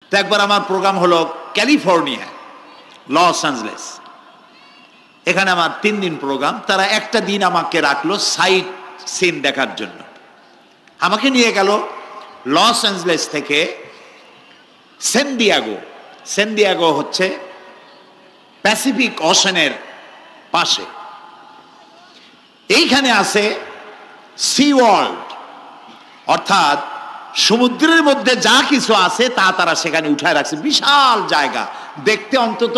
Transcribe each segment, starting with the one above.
তো একবার আমার প্রোগ্রাম হলো ক্যালিফোর্নিয়া, লস অ্যাঞ্জেলেস। এখানে আমার 3 দিন প্রোগ্রাম। তারা একটা দিন আমাকে রাখলো সাইট সিন দেখার জন্য। আমাকে নিয়ে গেল লস অ্যাঞ্জেলেস থেকে সান দিয়েগো। সান দিয়েগো হচ্ছে প্যাসিফিক ওশানের পাশে। এইখানে আছে সি ওয়ার্ল্ড, অর্থাৎ সমুদ্রের মধ্যে যা কিছু আছে তা তারা সেখানে উঠায় রাখছে। বিশাল জায়গা, দেখতে অন্তত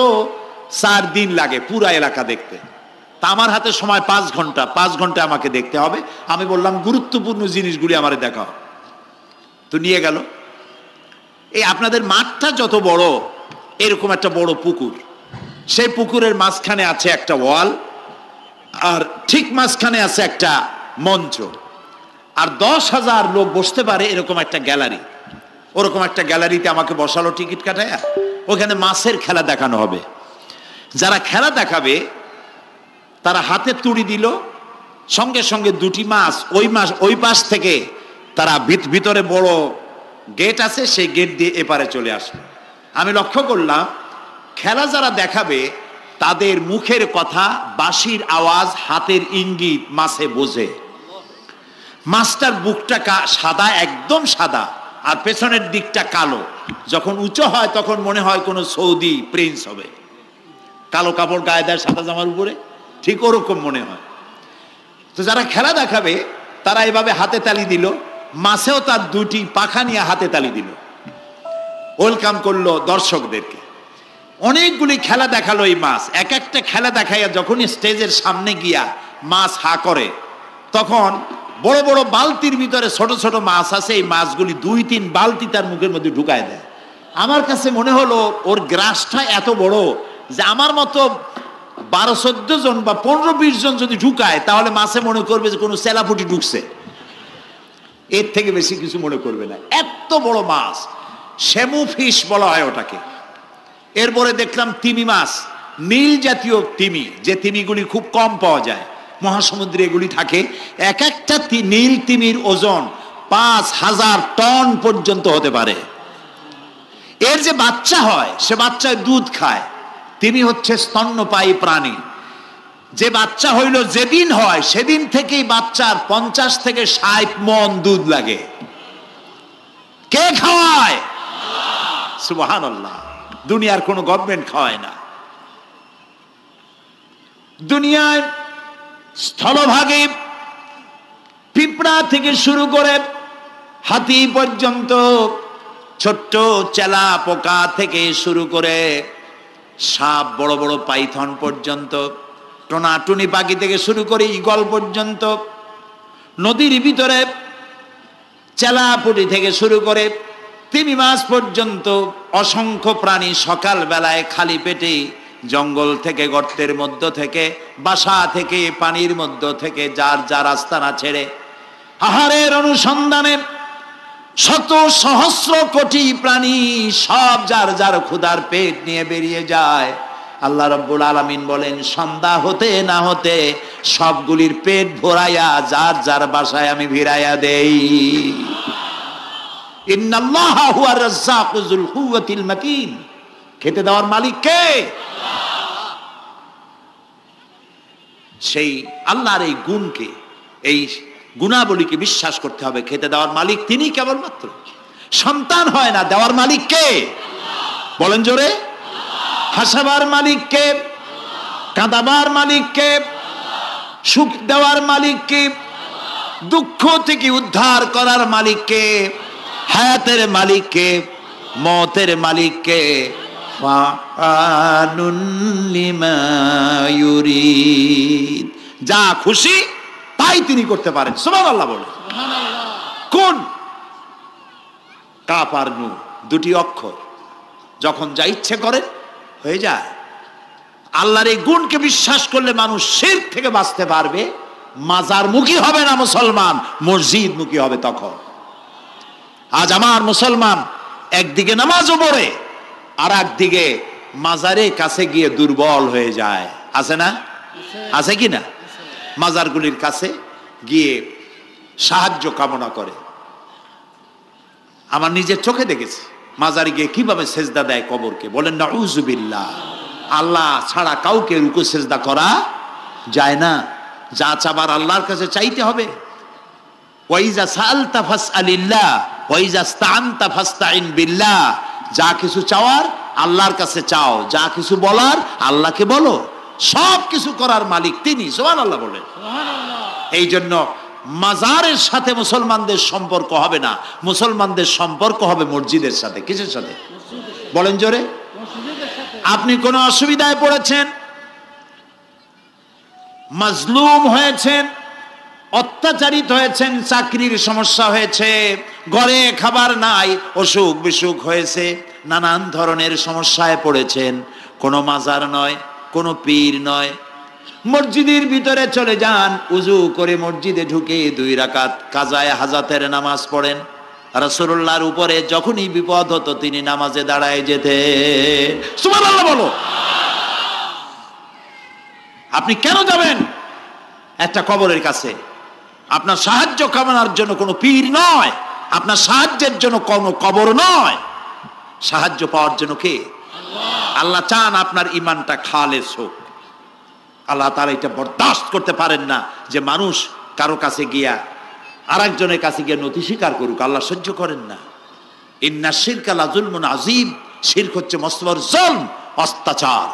4 দিন লাগে পুরা এলাকা দেখতে। তা আমার হাতে সময় 5 ঘন্টা, 5 ঘন্টা আমাকে দেখতে হবে। আমি বললাম গুরুত্বপূর্ণ জিনিসগুলি আমারে দেখাও। তো নিয়ে গেল। এই আপনাদের মাঠটা যত বড়, এরকম একটা বড় পুকুর, সেই পুকুরের মাঝখানে আছে একটা ওয়াল, আর ঠিক মাঝখানে আছে একটা মঞ্চ, আর 10,000 লোক বসতে পারে এরকম একটা গ্যালারি। ওরকম একটা গ্যালারিতে আমাকে বসালো টিকিট কাটায়। ওখানে মাছের খেলা দেখানো হবে। যারা খেলা দেখাবে তারা হাতে তুড়ি দিল, সঙ্গে সঙ্গে 2টি মাছ ওই পাশ থেকে তারা ভিতরে বড় গেট আছে, সেই গেট দিয়ে এপারে চলে আসলো। আমি লক্ষ্য করলাম খেলা যারা দেখাবে তাদের মুখের কথা, বাঁশির আওয়াজ, হাতের ইঙ্গিত মাছে বোঝে। মাছটার বুকটা সাদা, একদম সাদা, আর পেছনের দিকটা কালো। যখন উঁচু হয় তখন মনে হয় কোনো সৌদি প্রিন্স হবে, কালো কাপড় গায়ে দেয় সাদা জামার উপরে, ঠিক ওরকম মনে হয়। তো যারা খেলা দেখাবে তারা এভাবে হাতে তালি দিল, মাছেও তার 2টি পাখা নিয়ে হাতে তালি দিল, ওয়েলকাম করলো দর্শকদেরকে। অনেকগুলি খেলা দেখালো এই মাছ। এক একটা খেলা দেখাইয়া যখনই স্টেজের সামনে গিয়া মাছ হা করে, তখন বড় বড় বালতির ভিতরে ছোট ছোট মাছ আছে, এই মাছগুলি 2-3 বালতি তার মুখের মধ্যে ঢুকায় দেয়। আমার কাছে মনে হলো ওর গ্রাসটা এত বড় যে আমার মতো 12-14 জন বা 15-20 জন যদি ঢুকায় তাহলে মাছে মনে করবে যে কোনো সেলাপুটি ঢুকছে, এর থেকে বেশি কিছু মনে করবে না। এত বড় মাছ, শ্যামু ফিশ বলা হয় ওটাকে। এরপরে দেখলাম তিমি মাছ, নীল জাতীয় তিমি, যে তিমিগুলি খুব কম পাওয়া যায়, মহাসমুদ্রে এগুলি থাকে। এক একটা নীল তিমির ওজন 5,000 টন পর্যন্ত হতে পারে। এর যে বাচ্চা হয় সে বাচ্চায় দুধ খায়। তিমি হচ্ছে স্তন্যপায়ী প্রাণী। যে বাচ্চা হইল যেদিন হয় সেদিন থেকেই বাচ্চার 50 থেকে 60 মণ দুধ লাগে। কে খাওয়ায়? সুবহানাল্লাহ। দুনিয়ার কোনো গভর্নমেন্ট খাওয়ায় না। দুনিয়ায় স্থলভাগে পিঁপড়া থেকে শুরু করে হাতি পর্যন্ত, ছোট্ট চেলা পোকা থেকে শুরু করে সাপ, বড় বড় পাইথন পর্যন্ত, টোনাটুনি পাখি থেকে শুরু করে ঈগল পর্যন্ত, নদীর ভিতরে চেলাপুটি থেকে শুরু করে তিমি মাছ পর্যন্ত অসংখ্য প্রাণী সকাল বেলায় খালি পেটে জঙ্গল থেকে, গর্তের মধ্য থেকে, বাসা থেকে, পানির মধ্য থেকে যার যার আস্তানা ছেড়ে আহারের অনুসন্ধানে শত সহস্র কোটি প্রাণী সব যার যার ক্ষুধার পেট নিয়ে বেরিয়ে যায়। আল্লাহ রাব্বুল আলামিন বলেন, সন্ধ্যা হতে না হতে সবগুলির পেট ভরাইয়া যার যার বাসায় আমি ভিড়াইয়া দেই। ইন্নাল্লাহা হুয়ার রাজ্জাকু যুল কুওয়াতিল মাতিন। খেতে দেওয়ার মালিক কে? সেই আল্লাহর এই গুণকে, এই গুণাবলীকে বিশ্বাস করতে হবে। খেতে দেওয়ার মালিক তিনি কেবলমাত্র। সন্তান হয় না, দেওয়ার মালিক কে? বলেন জোরে। হাসাবার মালিক কে? কাঁদাবার মালিক কে? সুখ দেওয়ার মালিক কে? দুঃখ থেকে উদ্ধার করার মালিক কে? হায়াতের মালিক কে? মতের মালিক কে? ফাআলুন লিমা ইউরিদ। যা খুশি তাই তিনি করতে পারেন। সুবহানাল্লাহ বলে। কোন? কাফ আর নুন, 2টি অক্ষর। যখন যা ইচ্ছে করে হয়ে যায়। আল্লাহর এই গুণকে বিশ্বাস করলে মানুষ শিরক থেকে বাঁচতে পারবে। মাজার মুখী হবে না মুসলমান, মসজিদ মুখী হবে তখন। আজ আমার মুসলমান একদিকে নামাজও পড়ে আর একদিকে মাজারের কাছে গিয়ে দুর্বল হয়ে যায়। আছে না? আছে কি না? মাজারগুলির কাছে গিয়ে সাহায্য কামনা করে। আমার নিজের চোখে দেখেছি। মাজারে গিয়ে কিভাবে সেজদা দেয় কবরকে, বলেন নাউযুবিল্লাহ। আল্লাহ ছাড়া কাউকে রুকু সেজদা করা যায় না। যা চাবার আল্লাহর কাছে চাইতে হবে। ওয়াইজা সাআলতা ফাসআলিল্লাহ ওয়াইজা ইসতাআনতা ফাসতাইন বিল্লাহ। যা কিছু চাওয়ার আল্লাহর কাছে চাও, যা কিছু বলার আল্লাহকে বলো। সব কিছু করার মালিক তিনি, সুবহানাল্লাহ বলেন। এই জন্য মাজারের সাথে মুসলমানদের সম্পর্ক হবে না, মুসলমানদের সম্পর্ক হবে মসজিদের সাথে। কিসের সাথে বলেন জোরে? আপনি কোন অসুবিধায় পড়েছেন, মাজলুম হয়েছেন, অত্যাচারিত হয়েছেন, চাকরির সমস্যা হয়েছে, ঘরে খাবার নাই, অসুখ বিসুখ হয়েছে, নানান ধরনের সমস্যায় পড়েছেন, কোনো মাজার নয়, কোনো পীর নয়, মসজিদের ভিতরে চলে যান, উজু করে মসজিদে ঢুকে 2 রাকাত কাজায়ে হাজাতের নামাজ পড়েন। রাসূলুল্লাহর উপরে যখনই বিপদ হতো তিনি নামাজে দাঁড়ায় যেতেন। সুবহানাল্লাহ বলো। আপনি কেন যাবেন একটা কবরের কাছে? আপনার সাহায্য কামনার জন্য কোনো পীর নয়, আপনার সাহায্যের জন্য কোনো কবর নয়, সাহায্য পাওয়ার জন্য কে? আল্লাহ চান আপনার ঈমানটা খালেস হোক। আল্লাহ তাআলা এটা বরদাস্ত করতে পারেন না যে মানুষ কারো কাছে গিয়া আরেকজনের কাছে গিয়ে নথি স্বীকার করুক, আল্লাহ সহ্য করেন না। ইন্না শিরকা লাযুলমুন আযীম, শিরক হচ্ছে মস্ত বড় জুলম, অত্যাচার।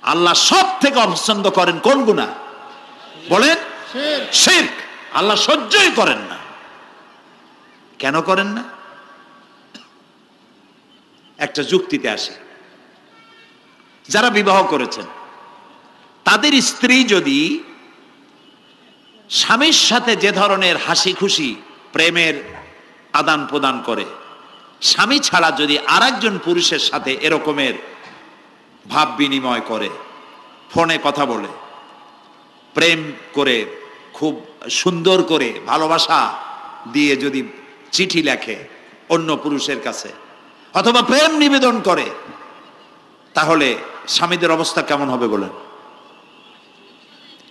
আল্লাহ সব থেকে অপছন্দ করেন কোন গুনাহ বলেন? শিরক। আল্লাহ সহ্যই করেন না। কেন করেন না? একটা যুক্তিতে আসে। যারা বিবাহ করেছেন তাদের স্ত্রী যদি স্বামীর সাথে যে ধরনের হাসি খুশি প্রেমের আদান প্রদান করে, স্বামী ছাড়া যদি আরেকজন পুরুষের সাথে এরকমের ভাব বিনিময় করে, ফোনে কথা বলে, প্রেম করে, খুব সুন্দর করে ভালোবাসা দিয়ে যদি চিঠি লেখে অন্য পুরুষের কাছে, অথবা প্রেম নিবেদন করে, তাহলে স্বামীদের অবস্থা কেমন হবে বলেন?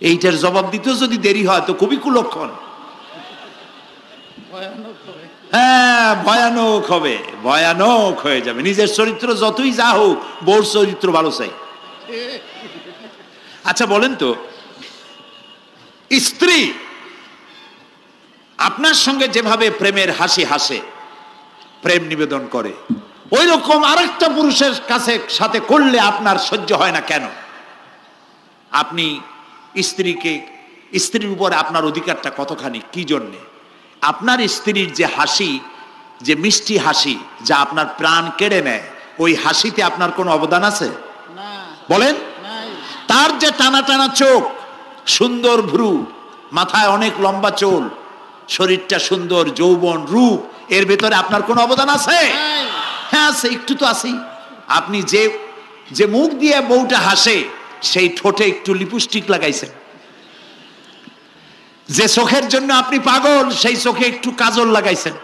এইটার জবাব দিতেও যদি দেরি হয় তো খুবই কুলক্ষণ। হ্যাঁ, ভয়ানক হবে, ভয়ানক হয়ে যাবে। নিজের চরিত্র যতই যা হোক, বউর চরিত্র ভালো চাই। আচ্ছা বলেন তো, স্ত্রী আপনার সঙ্গে যেভাবে প্রেমের হাসি হাসে, প্রেম নিবেদন করে, ওই রকম আরেকটা পুরুষের কাছে সাথে করলে আপনার সহ্য হয় না কেন? আপনি স্ত্রীর উপরে আপনার অধিকারটা কতখানি, কি জন্যে? আপনার স্ত্রীর যে হাসি, যে মিষ্টি হাসি, যা আপনার প্রাণ কেড়ে নেয়, ওই হাসিতে আপনার কোনো অবদান আছে বলেন? তার যে টানা টানা চোখ, সুন্দর ভ্রু, মাথায় অনেক লম্বা চুল, শরীরটা সুন্দর, যৌবন, রূপ, এর ভেতরে আপনার কোনো অবদান আছে? হ্যাঁ আছে, একটু তো আছেই। আপনি যে মুখ দিয়ে বউটা হাসে, সেই ঠোঁটে একটু লিপস্টিক লাগাইছেন। যে চোখের জন্য আপনি পাগল, সেই চোখে একটু কাজল লাগাইছেন।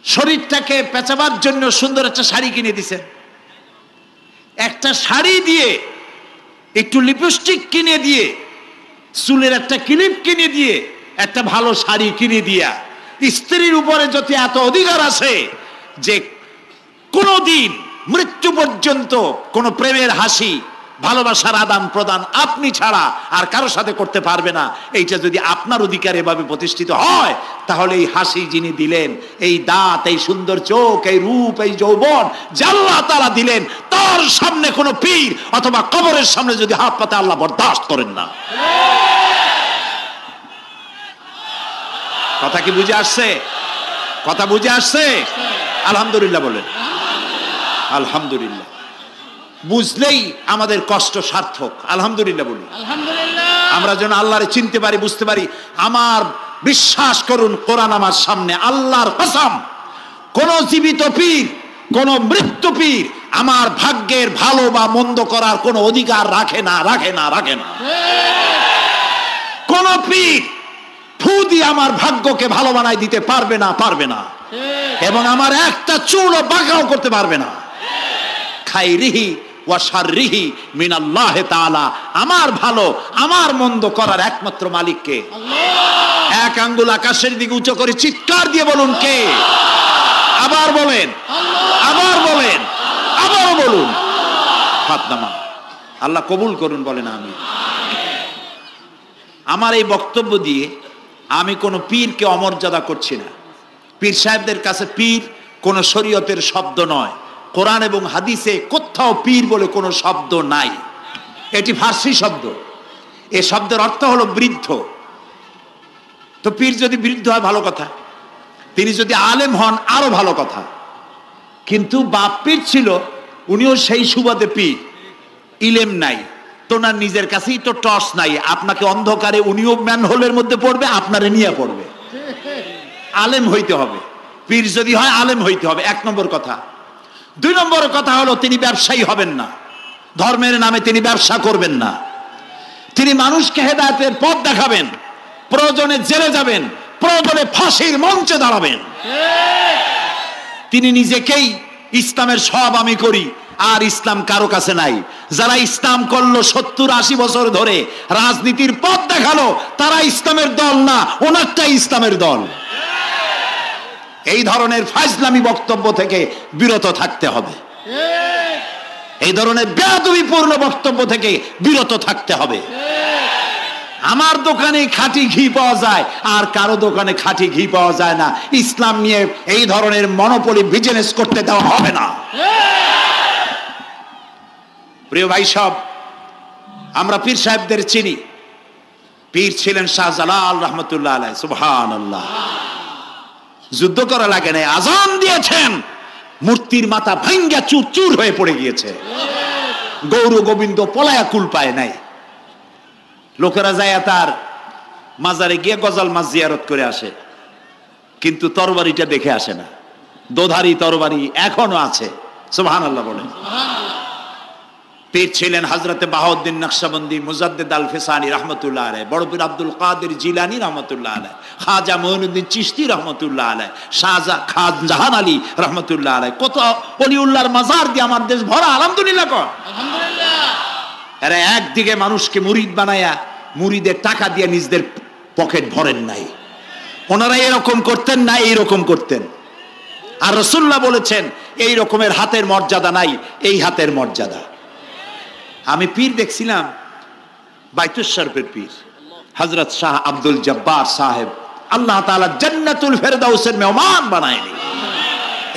শরীরটাকে পেঁচাবার জন্য সুন্দর একটা শাড়ি কিনে দিছেন। একটা শাড়ি দিয়ে, একটু লিপস্টিক কিনে দিয়ে, চুলের একটা ক্লিপ কিনে দিয়ে, একটা ভালো শাড়ি কিনে দিয়া স্ত্রীর উপরে যদি এত অধিকার আছে যে কোনদিন মৃত্যু পর্যন্ত কোন প্রেমের হাসি, ভালোবাসার আদান প্রদান আপনি ছাড়া আর কারো সাথে করতে পারবে না, এইটা যদি আপনার অধিকার এভাবে প্রতিষ্ঠিত হয়, তাহলে এই হাসি যিনি দিলেন, এই দাঁত, এই সুন্দর চোখ, এই রূপ, এই যৌবন যা আল্লাহ তাআলা দিলেন, তার সামনে কোনো পীর অথবা কবরের সামনে যদি হাত পাতে আল্লাহ বরদাস্ত করেন না। কথা কি বুঝে আসছে? কথা বুঝে আসছে? আলহামদুলিল্লাহ বলেন। আলহামদুলিল্লাহ। বুঝলেই আমাদের কষ্ট সার্থক। আলহামদুলিল্লাহ বলি। আমরা যেন আল্লাহরে চিনতে পারি, বুঝতে পারি। আমার বিশ্বাস করুন, কোরআন আমার সামনে, আল্লাহর কসম, কোন জীবিত পীর, কোন মৃত্যু পীর আমার ভাগ্যের ভালো বা মন্দ করার কোন অধিকার রাখে না, রাখে না, রাখে না। কোন পীর ফু দিয়ে আমার ভাগ্যকে ভালো বানাই দিতে পারবে না, পারবে না, এবং আমার একটা চুলও বাঁকাও করতে পারবে না। খাইরিহি ওয়া শাররিহি মিনাল্লাহি তাআলা। আমার ভালো, আমার মন্দ করার একমাত্র মালিক কে? এক আঙ্গুল আকাশের দিকে উঁচু করে চিৎকার দিয়ে বলুন কে? আবার বলেন, আবার বলেন, আবারও বলুন। হাত নামান। আল্লাহ কবুল করুন, বলেন আমিন। আমার এই বক্তব্য দিয়ে আমি কোনো পীরকে অমর্যাদা করছি না। পীর সাহেবদের কাছে পীর কোনো শরীয়তের শব্দ নয়। কোরআন এবং হাদিসে কোথাও পীর বলে কোনো শব্দ নাই। এটি ফার্সি শব্দ। এই শব্দের অর্থ হলো বৃদ্ধ। তো পীর যদি বৃদ্ধ হয় ভালো কথা, তিনি যদি আলেম হন আরো ভালো কথা। কিন্তু বাপ পীর ছিল, উনিও সেই সুবাদে পীর। ইলেম নাই, তোনার নিজের কাছেই তো টর্চ নাই। আপনাকে অন্ধকারে উনিও ম্যানহোলের মধ্যে পড়বে, আপনারে নিয়ে পড়বে। আলেম হইতে হবে, পীর যদি হয় আলেম হইতে হবে, এক নম্বর কথা। দুই নম্বর কথা হলো তিনি ব্যবসায়ী হবেন না। ধর্মের নামে তিনি ব্যবসা করবেন না। তিনি মানুষকে হেদায়েতের পথ দেখাবেন। প্রয়োজনে জেলে যাবেন, প্রয়োজনে ফাঁসির মঞ্চে দাঁড়াবেন। তিনি নিজেকেই ইসলামের সব আমি করি, আর ইসলাম কারো কাছে নাই। যারা ইসলাম করলো 70-80 বছর ধরে, রাজনীতির পথ দেখালো, তারা ইসলামের দল না, ওনারটাই ইসলামের দল। এই ধরনের ফাজলামি বক্তব্য থেকে বিরত থাকতে হবে। এই ধরনের বেয়াদবিপূর্ণ বক্তব্য থেকে বিরত থাকতে হবে। আমার দোকানে খাঁটি ঘি পাওয়া যায়, আর কারো দোকানে খাঁটি ঘি পাওয়া যায় না। ইসলাম নিয়ে এই ধরনের মনোপলি বিজনেস করতে দেওয়া হবে না। প্রিয় ভাই সব, আমরা পীর সাহেবদের চিনি। পীর ছিলেন শাহজালাল রহমতুল্লাহ আলাইহি। সুবহানাল্লাহ। যুদ্ধ করা লাগে নাই, আজান দিয়েছেন, মূর্তির মাথা ভাঙ্গা চুর চুর হয়ে পড়ে গিয়েছে। গৌর গোবিন্দ পলায়া কুল পায় নাই। লোকেরা যায় তার মাজারে গিয়ে গজাল মাছ জিয়ারত করে আসে, কিন্তু তরবারিটা দেখে আসে না। দোধারি তরবারি এখনো আছে। সুবহানাল্লাহ বলেন। পীর ছিলেন হযরতে বাহাউদ্দিন নকশবন্দি, মুজাদ্দিদ আল ফিসানি রহমতুল্লাহ আলাইহি, বড় পীর আব্দুল কাদের জিলানী রহমতুল্লাহ আলাইহি, খাজা মঈনুদ্দিন চিশতি রহমতুল্লাহ আলাইহি, শাহজাহান আলী রহমতুল্লাহ আলাইহি। কত ওলিউল্লাহর মাজার দিয়ে আমার দেশ ভরা। আলহামদুলিল্লাহ কর। আলহামদুলিল্লাহ। এরা একদিকে মানুষকে মুরিদ বানায়া মুরিদের টাকা দিয়ে নিজেদের পকেট ভরেন নাই। ওনারা এরকম করতেন না, এইরকম করতেন। আর রাসূলুল্লাহ বলেছেন এই রকমের হাতের মর্যাদা নাই, এই হাতের মর্যাদা। আমি পীর দেখছিলাম, বাইতুল শরফের পীর হযরত শাহ আব্দুল জব্বার সাহেব, আল্লাহ তাআলা জান্নাতুল ফেরদাউসের মেহমান বানায়নি।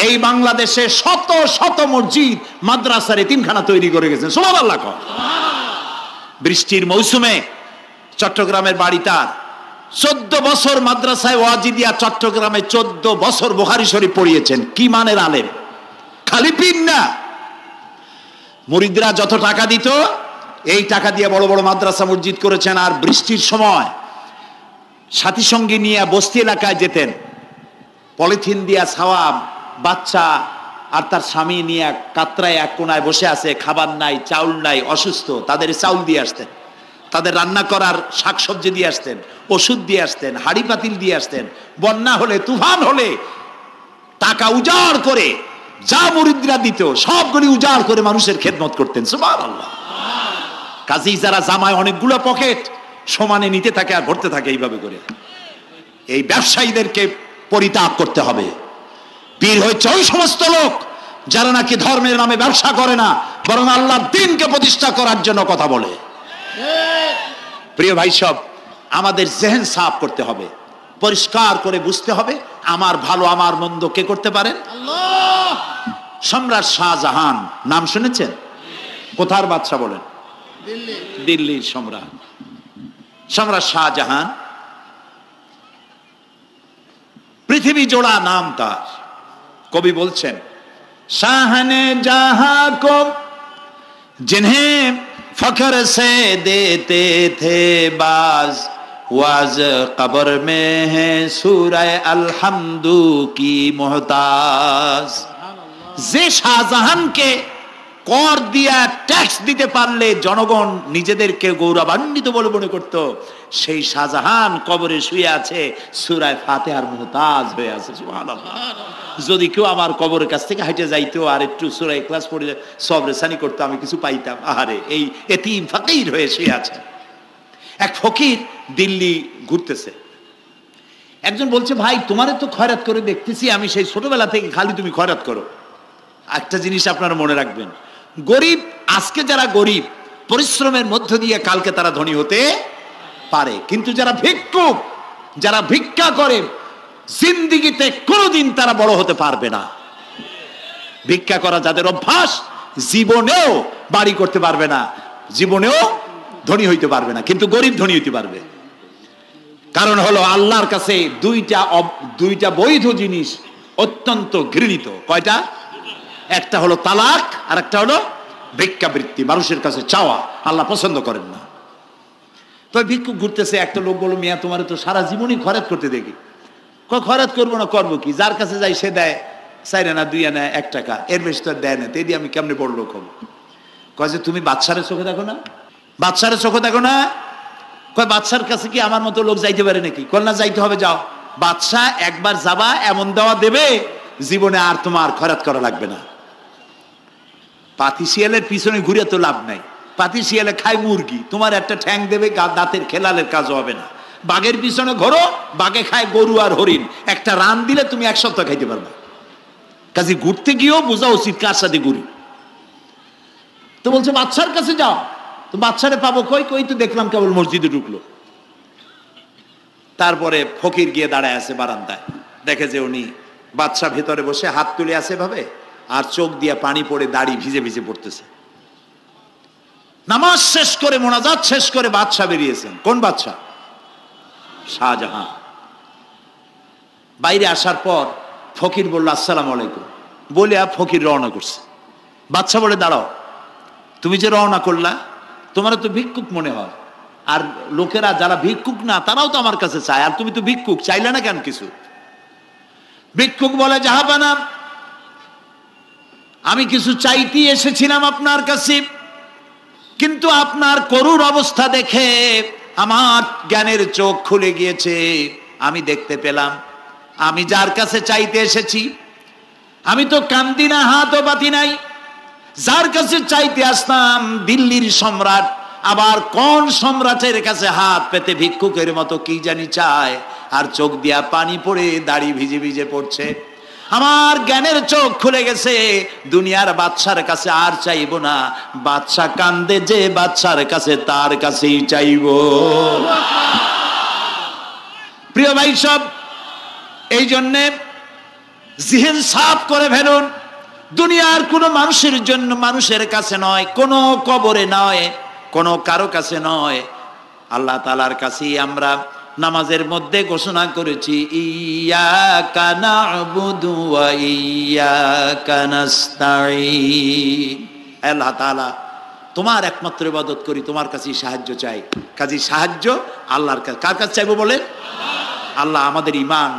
এই বাংলাদেশে শত শত মসজিদ মাদ্রাসার এতিমখানা তৈরি করে গেছেন। সুবহানাল্লাহ। বৃষ্টির মৌসুমে চট্টগ্রামের বাড়ি তার, 14 বছর মাদ্রাসায় ওয়াজিদিয়া চট্টগ্রামে 14 বছর বুখারী শরীফ পড়িয়েছেন। কি মানের আলেম! খালি পীর না, মুরিদরা যত টাকা দিত এই টাকা দিয়ে বড় বড় মাদ্রাসা মসজিদ করেছেন। আর বৃষ্টির সময় সাথী সঙ্গী নিয়ে বস্তি এলাকায় যেতেন, পলিথিন দিয়া ছাওয়া, বাচ্চা আর তার স্বামী নিয়ে কাতরায় এক কোনায় বসে আছে, খাবার নাই, চাউল নাই, অসুস্থ, তাদের চাউল দিয়ে আসতেন, তাদের রান্না করার শাকসবজি দিয়ে আসতেন, ওষুধ দিয়ে আসতেন, হাড়ি পাতিল দিয়ে আসতেন। বন্যা হলে, তুফান হলে টাকা উজাড় করে যা মুরিদরা দিত সবগুলি উজাড় করে মানুষের খেদমত করতেন। সুবহানাল্লাহ। কাজী যারা জামায় অনেকগুলো পকেট সমানে নিতে থাকে আর ভরতে থাকে এইভাবে করে, এই ব্যবসায়ীদেরকে পরিত্যাগ করতে হবে। পীর হচ্ছে ওই সমস্ত লোক যারা নাকি ধর্মের নামে ব্যবসা করে না, বরং আল্লাহর দ্বীনকে প্রতিষ্ঠা করার জন্য কথা বলে। প্রিয় ভাই সব, আমাদের জেহেন সাফ করতে হবে, পরিষ্কার করে বুঝতে হবে আমার ভালো আমার মন্দ কে করতে পারেন? আল্লাহ। সম্রাট শাহজাহান নাম শুনেছেন? কোথার বাদশা বলেন? দিল্লির সম্রাট। সম্রাট শাহজাহান পৃথিবী জোড়া নাম তার। কবি বলছেন, শাহনে জাহাं को जिन्हें फख्र से देते थे बाज, वाज कब्र में है सूरह अलहम्दु की मोहताज। যে শাহজাহানকে কর দিয়া ট্যাক্স দিতে পারলে জনগণ নিজেদেরকে গৌরবান্বিত বলে মনে করত, সেই শাহজাহান কবরে শুয়ে আছে, সূরা ফাতিহার মুহতাজ হয়ে আছে। সুবহানাল্লাহ। যদি কেউ আমার কবরের কাছ থেকে হেঁটে যাইতো আর একটু সূরা ইখলাস পড়ে সবরে সানি করতো, আমি কিছু পাইতাম। আহারে, এই এতিম ফকির হয়ে শুয়ে আছে। এক ফকির দিল্লি ঘুরতেছে, একজন বলছে, ভাই তোমারে তো খয়রাত করে দেখতেছি আমি সেই ছোটবেলা থেকে, খালি তুমি খয়রাত করো। একটা জিনিস আপনারা মনে রাখবেন, গরিব, আজকে যারা গরিব পরিশ্রমের মধ্য দিয়ে কালকে তারা ধনী হতে পারে, কিন্তু যারা ভিক্ষুক, যারা ভিক্ষা করে, জিন্দিগিতে কোনোদিন তারা বড় হতে পারবে না। ভিক্ষা করা যাদের অভ্যাস, জীবনেও বাড়ি করতে পারবে না, জীবনেও ধনী হইতে পারবে না, কিন্তু গরিব ধনী হইতে পারবে। কারণ হলো আল্লাহর কাছে দুইটা বৈধ জিনিস অত্যন্ত ঘৃণিত। কয়টা? একটা হলো তালাক, আর একটা হলো ভিক্ষাবৃত্তি, মানুষের কাছে চাওয়া। আল্লাহ পছন্দ করেন না। তো ভিক্ষুক ঘুরতেছে, একটা লোক বলল, মিয়া তোমার তো সারা জীবনই খরচ করতে দেখি। খরচ করবো না, করবো কি? যার কাছে যাই সে দেয় 4 আনা 2 আনা 1 টাকা, এর বেশি তো দেয় না। তো দিয়ে আমি কেমনে বড় লোক হবো? কয় যে তুমি বাদশারে চোখে দেখো না, বাদশারে চোখে দেখো না। কয় বাদশার কাছে কি আমার মতো লোক যাইতে পারে নাকি? কল না, যাইতে হবে, যাও। বাদশা একবার যাবা, এমন দেওয়া দেবে জীবনে আর তোমার খরচ করা লাগবে না। পাতি শিয়ালের পিছনে ঘুরে তো লাভ নাই। পাতি শিয়ালে খায় মুরগি, তোমার একটা ঠ্যাং দেবে, দাঁতের খেলালের কাজ হবে না। বাঘের পিছনে ঘোরো, বাঘে খায় গরু আর হরিণ, একটা রান দিলে তুমি 1 সপ্তাহ খাইতে পারবে। কাজে ঘুরতে গিয়েও বোঝা উচিত কার সাথে ঘুরি। তো বলছে বাদশার কাছে যাও। তো বাদশারে পাবো কই? কই তো দেখলাম কেবল মসজিদে ঢুকলো। তারপরে ফকির গিয়ে দাঁড়ায় আছে বারান্দায়, দেখে যে উনি বাদশা ভেতরে বসে হাত তুলে আছে ভাবে, আর চোখ দিয়ে পানি পড়ে দাড়ি ভিজে ভিজে পড়তেছে। নামাজ শেষ করে, মোনাজাত শেষ করে বাদশা বেরিয়েছেন। কোন বাদশা? শাহজাহান। বাইরে আসার পর ফকির বলল, আসসালামু আলাইকুম বলে ফকির রওনা করছে। বাদশা বলে, দাঁড়াও, তুমি যে রওনা করলা, তোমার তো ভিক্ষুক মনে হয়, আর লোকেরা যারা ভিক্ষুক না তারাও তো আমার কাছে চায়, আর তুমি তো ভিক্ষুক, চাইলে না কেন কিছু? ভিক্ষুক বলে, জাহাপানা, আমি কিছু চাইতে এসেছিলাম আপনার কাছে, কিন্তু আপনার করুণ অবস্থা দেখে আমার জ্ঞানের চোখ খুলে গিয়েছে। আমি দেখতে পেলাম আমি যার কাছে চাইতে এসেছি, আমি তো কান্দি না, হাতও পাতি নাই। যার কাছে চাইতে আসতাম দিল্লির সম্রাট, আবার কোন সম্রাটের কাছে হাত পেতে ভিক্ষুকের মতো কি জানি চায়, আর চোখ দিয়া পানি পড়ে দাড়ি ভিজে ভিজে পড়ছে। আমার জ্ঞানের চোখ খুলে গেছে, দুনিয়ার বাদশার কাছে আর চাইবো না। বাদশা কান্দে যে বাদশার কাছে, তার কাছেই চাইবো। প্রিয় ভাই সব, এই জন্যে জিহ্ন সাফ করে ফেলুন। দুনিয়ার কোনো মানুষের জন্য, মানুষের কাছে নয়, কোনো কবরে নয়, কোনো কারো কাছে নয়, আল্লাহ তাআলার কাছেই আমরা নামাজের মধ্যে ঘোষণা করেছি, ইয়াকা না'বুদু ওয়া ইয়াকা নাস্তাঈন। আল্লাহ তাআলা, তোমার একমাত্র ইবাদত করি, তোমার কাছেই সাহায্য চাই। কাজেই সাহায্য আল্লাহর কাছে। কার কাছে চাইবো বলেন? আল্লাহ আমাদের ঈমান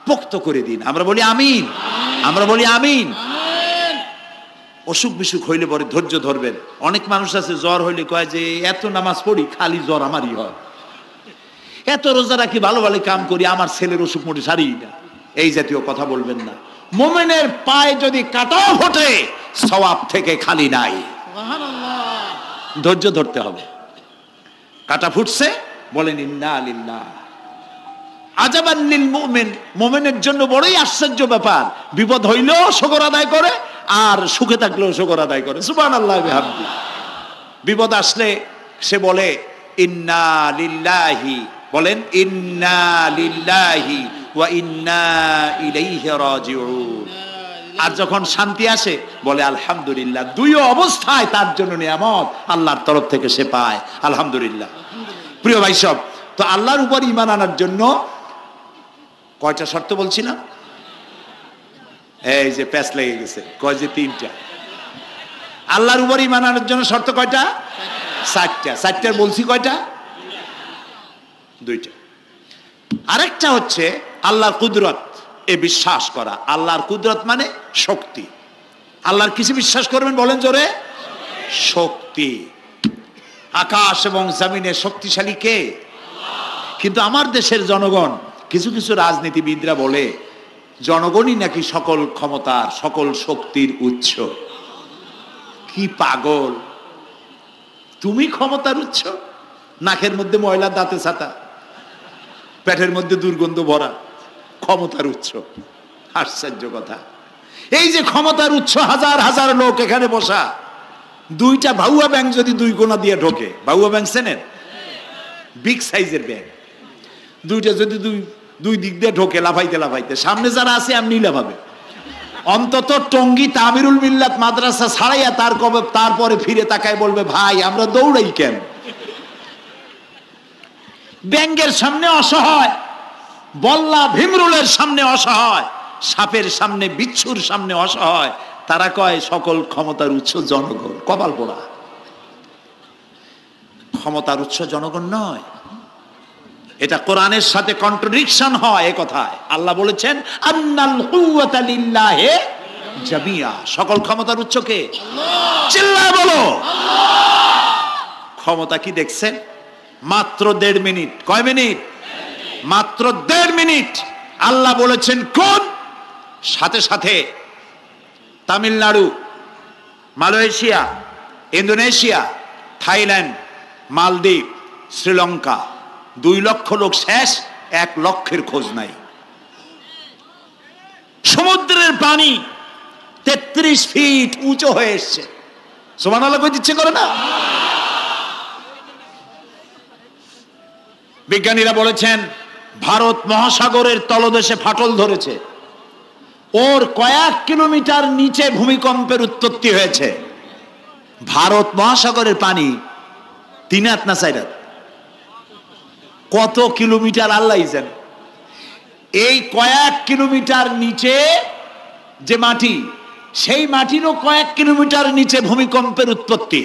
পোক্ত করে দিন। আমরা বলি আমিন, আমরা বলি আমিন। অসুখ বিসুখ হইলে পরে ধৈর্য ধরবেন। অনেক মানুষ আছে জ্বর হইলে কয় যে এত নামাজ পড়ি খালি জ্বর আমারই হয়, এত রোজা রাখি, ভালো ভালো কাম করি, আমার ছেলের অসুখ মোটে সারি না। এই জাতীয় কথা বলবেন না। মুমিনের পায়ে যদি কাঁটাও ফোটে, সওয়াব থেকে খালি নাই। ধৈর্য ধরতে হবে। কাঁটা ফুটছে, বলেন ইন্না লিল্লাহ। আজাবান লিল মুমিন, মুমিনের জন্য বড়ই আশ্চর্য ব্যাপার, বিপদ হইলেও শুকর আদায় করে, আর সুখে থাকলেও শুকর আদায় করে। সুবহানাল্লাহ বিহামদি। বিপদ আসলে সে বলে ইন্না লিল্লাহি, বলেন ইন্না লিল্লাহি ওয়া ইন্না ইলাইহি রাজিউন। আর যখন শান্তি আসে বলে আলহামদুলিল্লাহ। দুই অবস্থায় তার জন্য নিয়ামত আল্লাহর তরফ থেকে সে পায়, আলহামদুলিল্লাহ। প্রিয় ভাই সব, তো আল্লাহর উপর ঈমান আনার জন্য কয়টা শর্ত বলছি না? এই যে প্যাচ লেগে গেছে, কয় যে 3টা। আল্লাহর উপর ঈমান আনার জন্য শর্ত কয়টা? 4টা। 4টার বলছি কয়টা? 2টা। আরেকটা হচ্ছে আল্লাহর কুদরত, এ বিশ্বাস করা। আল্লাহর কুদরত মানে শক্তি। আল্লাহর কিছু বিশ্বাস করবেন বলেন জোরে? শক্তি। আকাশ এবং জমিনে শক্তিশালী কে? কিন্তু আমার দেশের জনগণ, কিছু কিছু রাজনীতিবিদরা বলে জনগণই নাকি সকল ক্ষমতার, সকল শক্তির উৎস। কি পাগল! তুমি ক্ষমতার উৎস? নাকের মধ্যে ময়লা, দাঁতে ছাতা, পেটের মধ্যে দুর্গন্ধ ভরা, ক্ষমতার উৎস। আশ্চর্য কথা, এই যে ক্ষমতার উৎস, হাজার হাজার লোক এখানে বসা, দুইটা ভাউয়া ব্যাংক যদি দুই কোণা দিয়ে ঢোকে, ভাউয়া ব্যাংক চেনেন, বিগ সাইজের ব্যাংক, দুইটা যদি দুই দিক দিয়ে ঢোকে লাফাইতে লাফাইতে, সামনে যারা আছে এমনি লাফাবে। অন্তত টঙ্গী তামিরুল মিল্লাত মাদ্রাসা ছাড়াইয়া তারপরে ফিরে তাকায় বলবে, ভাই আমরা দৌড়াই কেন? ব্যাংকের সামনে অসহায়, বল্লা ভীমরুলের সামনে অসহায়, সাপের সামনে, বিচ্ছুর সামনে অসহায়, তারা কয় সকল ক্ষমতার উৎস জনগণ। কপাল পোড়া, ক্ষমতার উৎস জনগণ নয়। এটা কোরআনের সাথে কন্ট্রাডিকশন হয় এ কথায়। আল্লাহ বলেছেন আন্নাল কুওয়াতা লিল্লাহি জামিয়া, সকল ক্ষমতার উৎস কে? চিল্লায় বলো ক্ষমতা কি দেখছেন? মাত্র 1.5 মিনিট। কয় মিনিট? মাত্র 1.5 মিনিট। আল্লাহ বলেছেন কোন? সাথে সাথে তামিলনাড়ু, মালয়েশিয়া, ইন্দোনেশিয়া, থাইল্যান্ড, মালদ্বীপ, শ্রীলঙ্কা 2 লক্ষ লোক শেষ, 1 লক্ষের খোঁজ নাই। সমুদ্রের পানি 33 ফিট উঁচু হয়ে এসছে। সুবহানাল্লাহ কই দিচ্ছে করে না? বিজ্ঞানীরা বলেছেন ভারত মহাসাগরের তলদেশে ফাটল ধরেছে, ওর কয়েক কিলোমিটার নিচে ভূমিকম্পের উৎপত্তি হয়েছে। ভারত মহাসাগরের পানি 3 হাত না 4 হাত, কত কিলোমিটার আল্লাহ জানে। এই কয়েক কিলোমিটার নিচে যে মাটি, সেই মাটিরও কয়েক কিলোমিটার নিচে ভূমিকম্পের উৎপত্তি।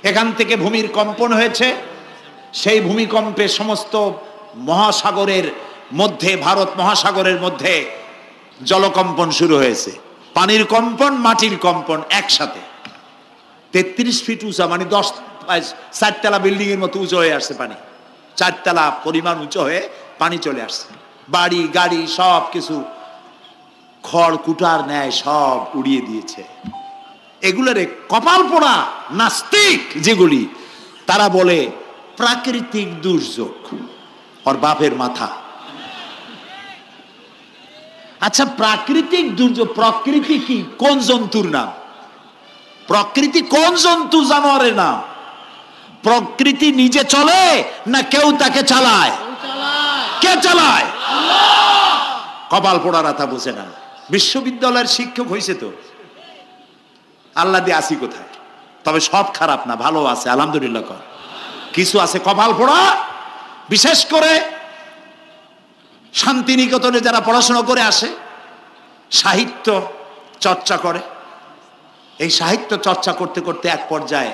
এখান থেকে ভূমির কম্পন হয়েছে, সেই ভূমিকম্পে সমস্ত মহাসাগরের মধ্যে, ভারত মহাসাগরের মধ্যে জলকম্পন শুরু হয়েছে। পানির কম্পন, মাটির কম্পন একসাথে। 33 ফিট উঁচা, মানে 4 তলা বিল্ডিং এর মতো উঁচু হয়ে আসছে পানি। 4 তলা পরিমাণ উঁচু হয়ে পানি চলে আসছে। বাড়ি গাড়ি সব কিছু খড় কুটার ন্যায় সব উড়িয়ে দিয়েছে। এগুলোরে কপাল পোড়া নাস্তিক যেগুলি, তারা বলে প্রাকৃতিক দুর্যোগ। ওর বাপের মাথা। আচ্ছা, প্রাকৃতিক দুর্যোগ, প্রকৃতি কি? কোন জন্তুর নাম? প্রকৃতি কোন জন্তু জানোয়ারের নাম? প্রকৃতি নিজে চলে না কেউ তাকে চালায়? কে চালায়? কপাল পোড়া রাতা বুঝে না। বিশ্ববিদ্যালয়ের শিক্ষক হয়েছে তো, আল্লাহ দিয়ে আসি কোথায়? তবে সব খারাপ না, ভালো আছে আলহামদুলিল্লাহ। কিছু আছে কপাল পোড়া। বিশেষ করে শান্তিনিকেতনে যারা পড়াশোনা করে আসে, সাহিত্য চর্চা করে, এই সাহিত্য চর্চা করতে করতে এক পর্যায়ে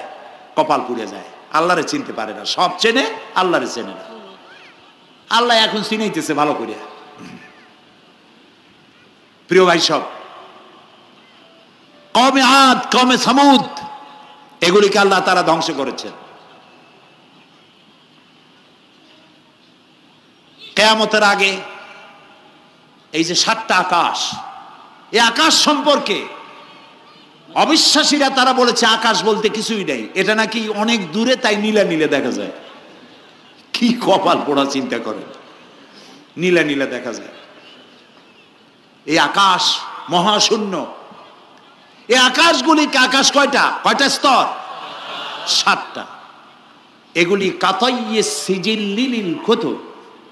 কপাল পুড়ে যায়। আল্লাহরে চিনতে পারে না। সব চেনে, আল্লাহরে চেনে না। আল্লাহ এখন চিনাইতেছে ভালো করিয়া। প্রিয় ভাই সব, কওমে আদ, কওমে সামুদ, এগুলিকে আল্লাহ তারা ধ্বংস করেছেন। কিয়ামতের আগে এই যে 7টা আকাশ, এই আকাশ সম্পর্কে অবিশ্বাসীরা তারা বলেছে আকাশ বলতে কিছুই নেই, এটা নাকি অনেক দূরে, তাই নীলা নীলে দেখা যায়। কি কপাল পোড়া চিন্তা করেন, নীলা নীলা দেখা যায়। এই আকাশ মহাশূন্য। এই আকাশগুলিকে, আকাশ কয়টা স্তর? 7টা। এগুলি কাতাইয়ে সিজিল্লিল কুতুব।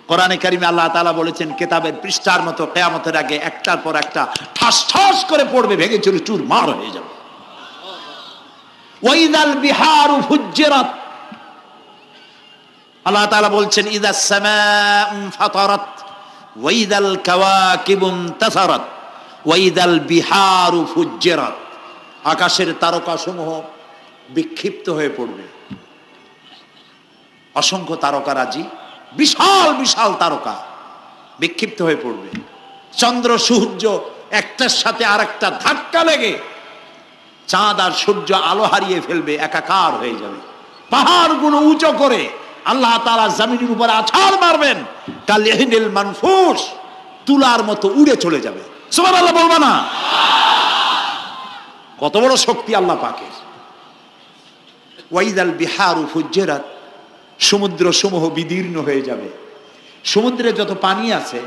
কোরআনে কারিমে আল্লাহ তাআলা বলেছেন কিতাবের পৃষ্ঠার মতো কিয়ামতের আগে একটার পর একটা ঠাস ঠাস করে পড়বে, ভেঙে চুরে চুরমার হয়ে যাবে। ওয়াইদাল বিহারু ফুজ্জিরাত, আল্লাহ তাআলা বলছেন ইদাস সামাউ ফাতারাত ওয়াইদাল কাওয়াকিবু ইনতাসারাত ওয়াইদাল বিহারু ফুজ্জিরাত। আকাশের তারকাসমূহ বিক্ষিপ্ত হয়ে পড়বে। অসংখ্য তারকারাজি, বিশাল বিশাল তারকা বিক্ষিপ্ত হয়ে পড়বে। চন্দ্র সূর্য একটার সাথে আরেকটা ধাক্কা লেগে চাঁদ আর সূর্য আলো হারিয়ে ফেলবে, একাকার হয়ে যাবে। পাহাড়গুলো উঁচু করে আল্লাহ তাআলা জমিনের উপরে আছাড় মারবেন, কালিহিনিল মানফুস, তুলার মতো উড়ে চলে যাবে। সুবহানাল্লাহ বলবা না? কত বড় শক্তি আল্লাহ পাকের। ওয়াইদাল বিহারু ফুজ্জিরাত, সমুদ্র সমূহ বিদীর্ণ হয়ে যাবে। সমুদ্রে যত পানি আছে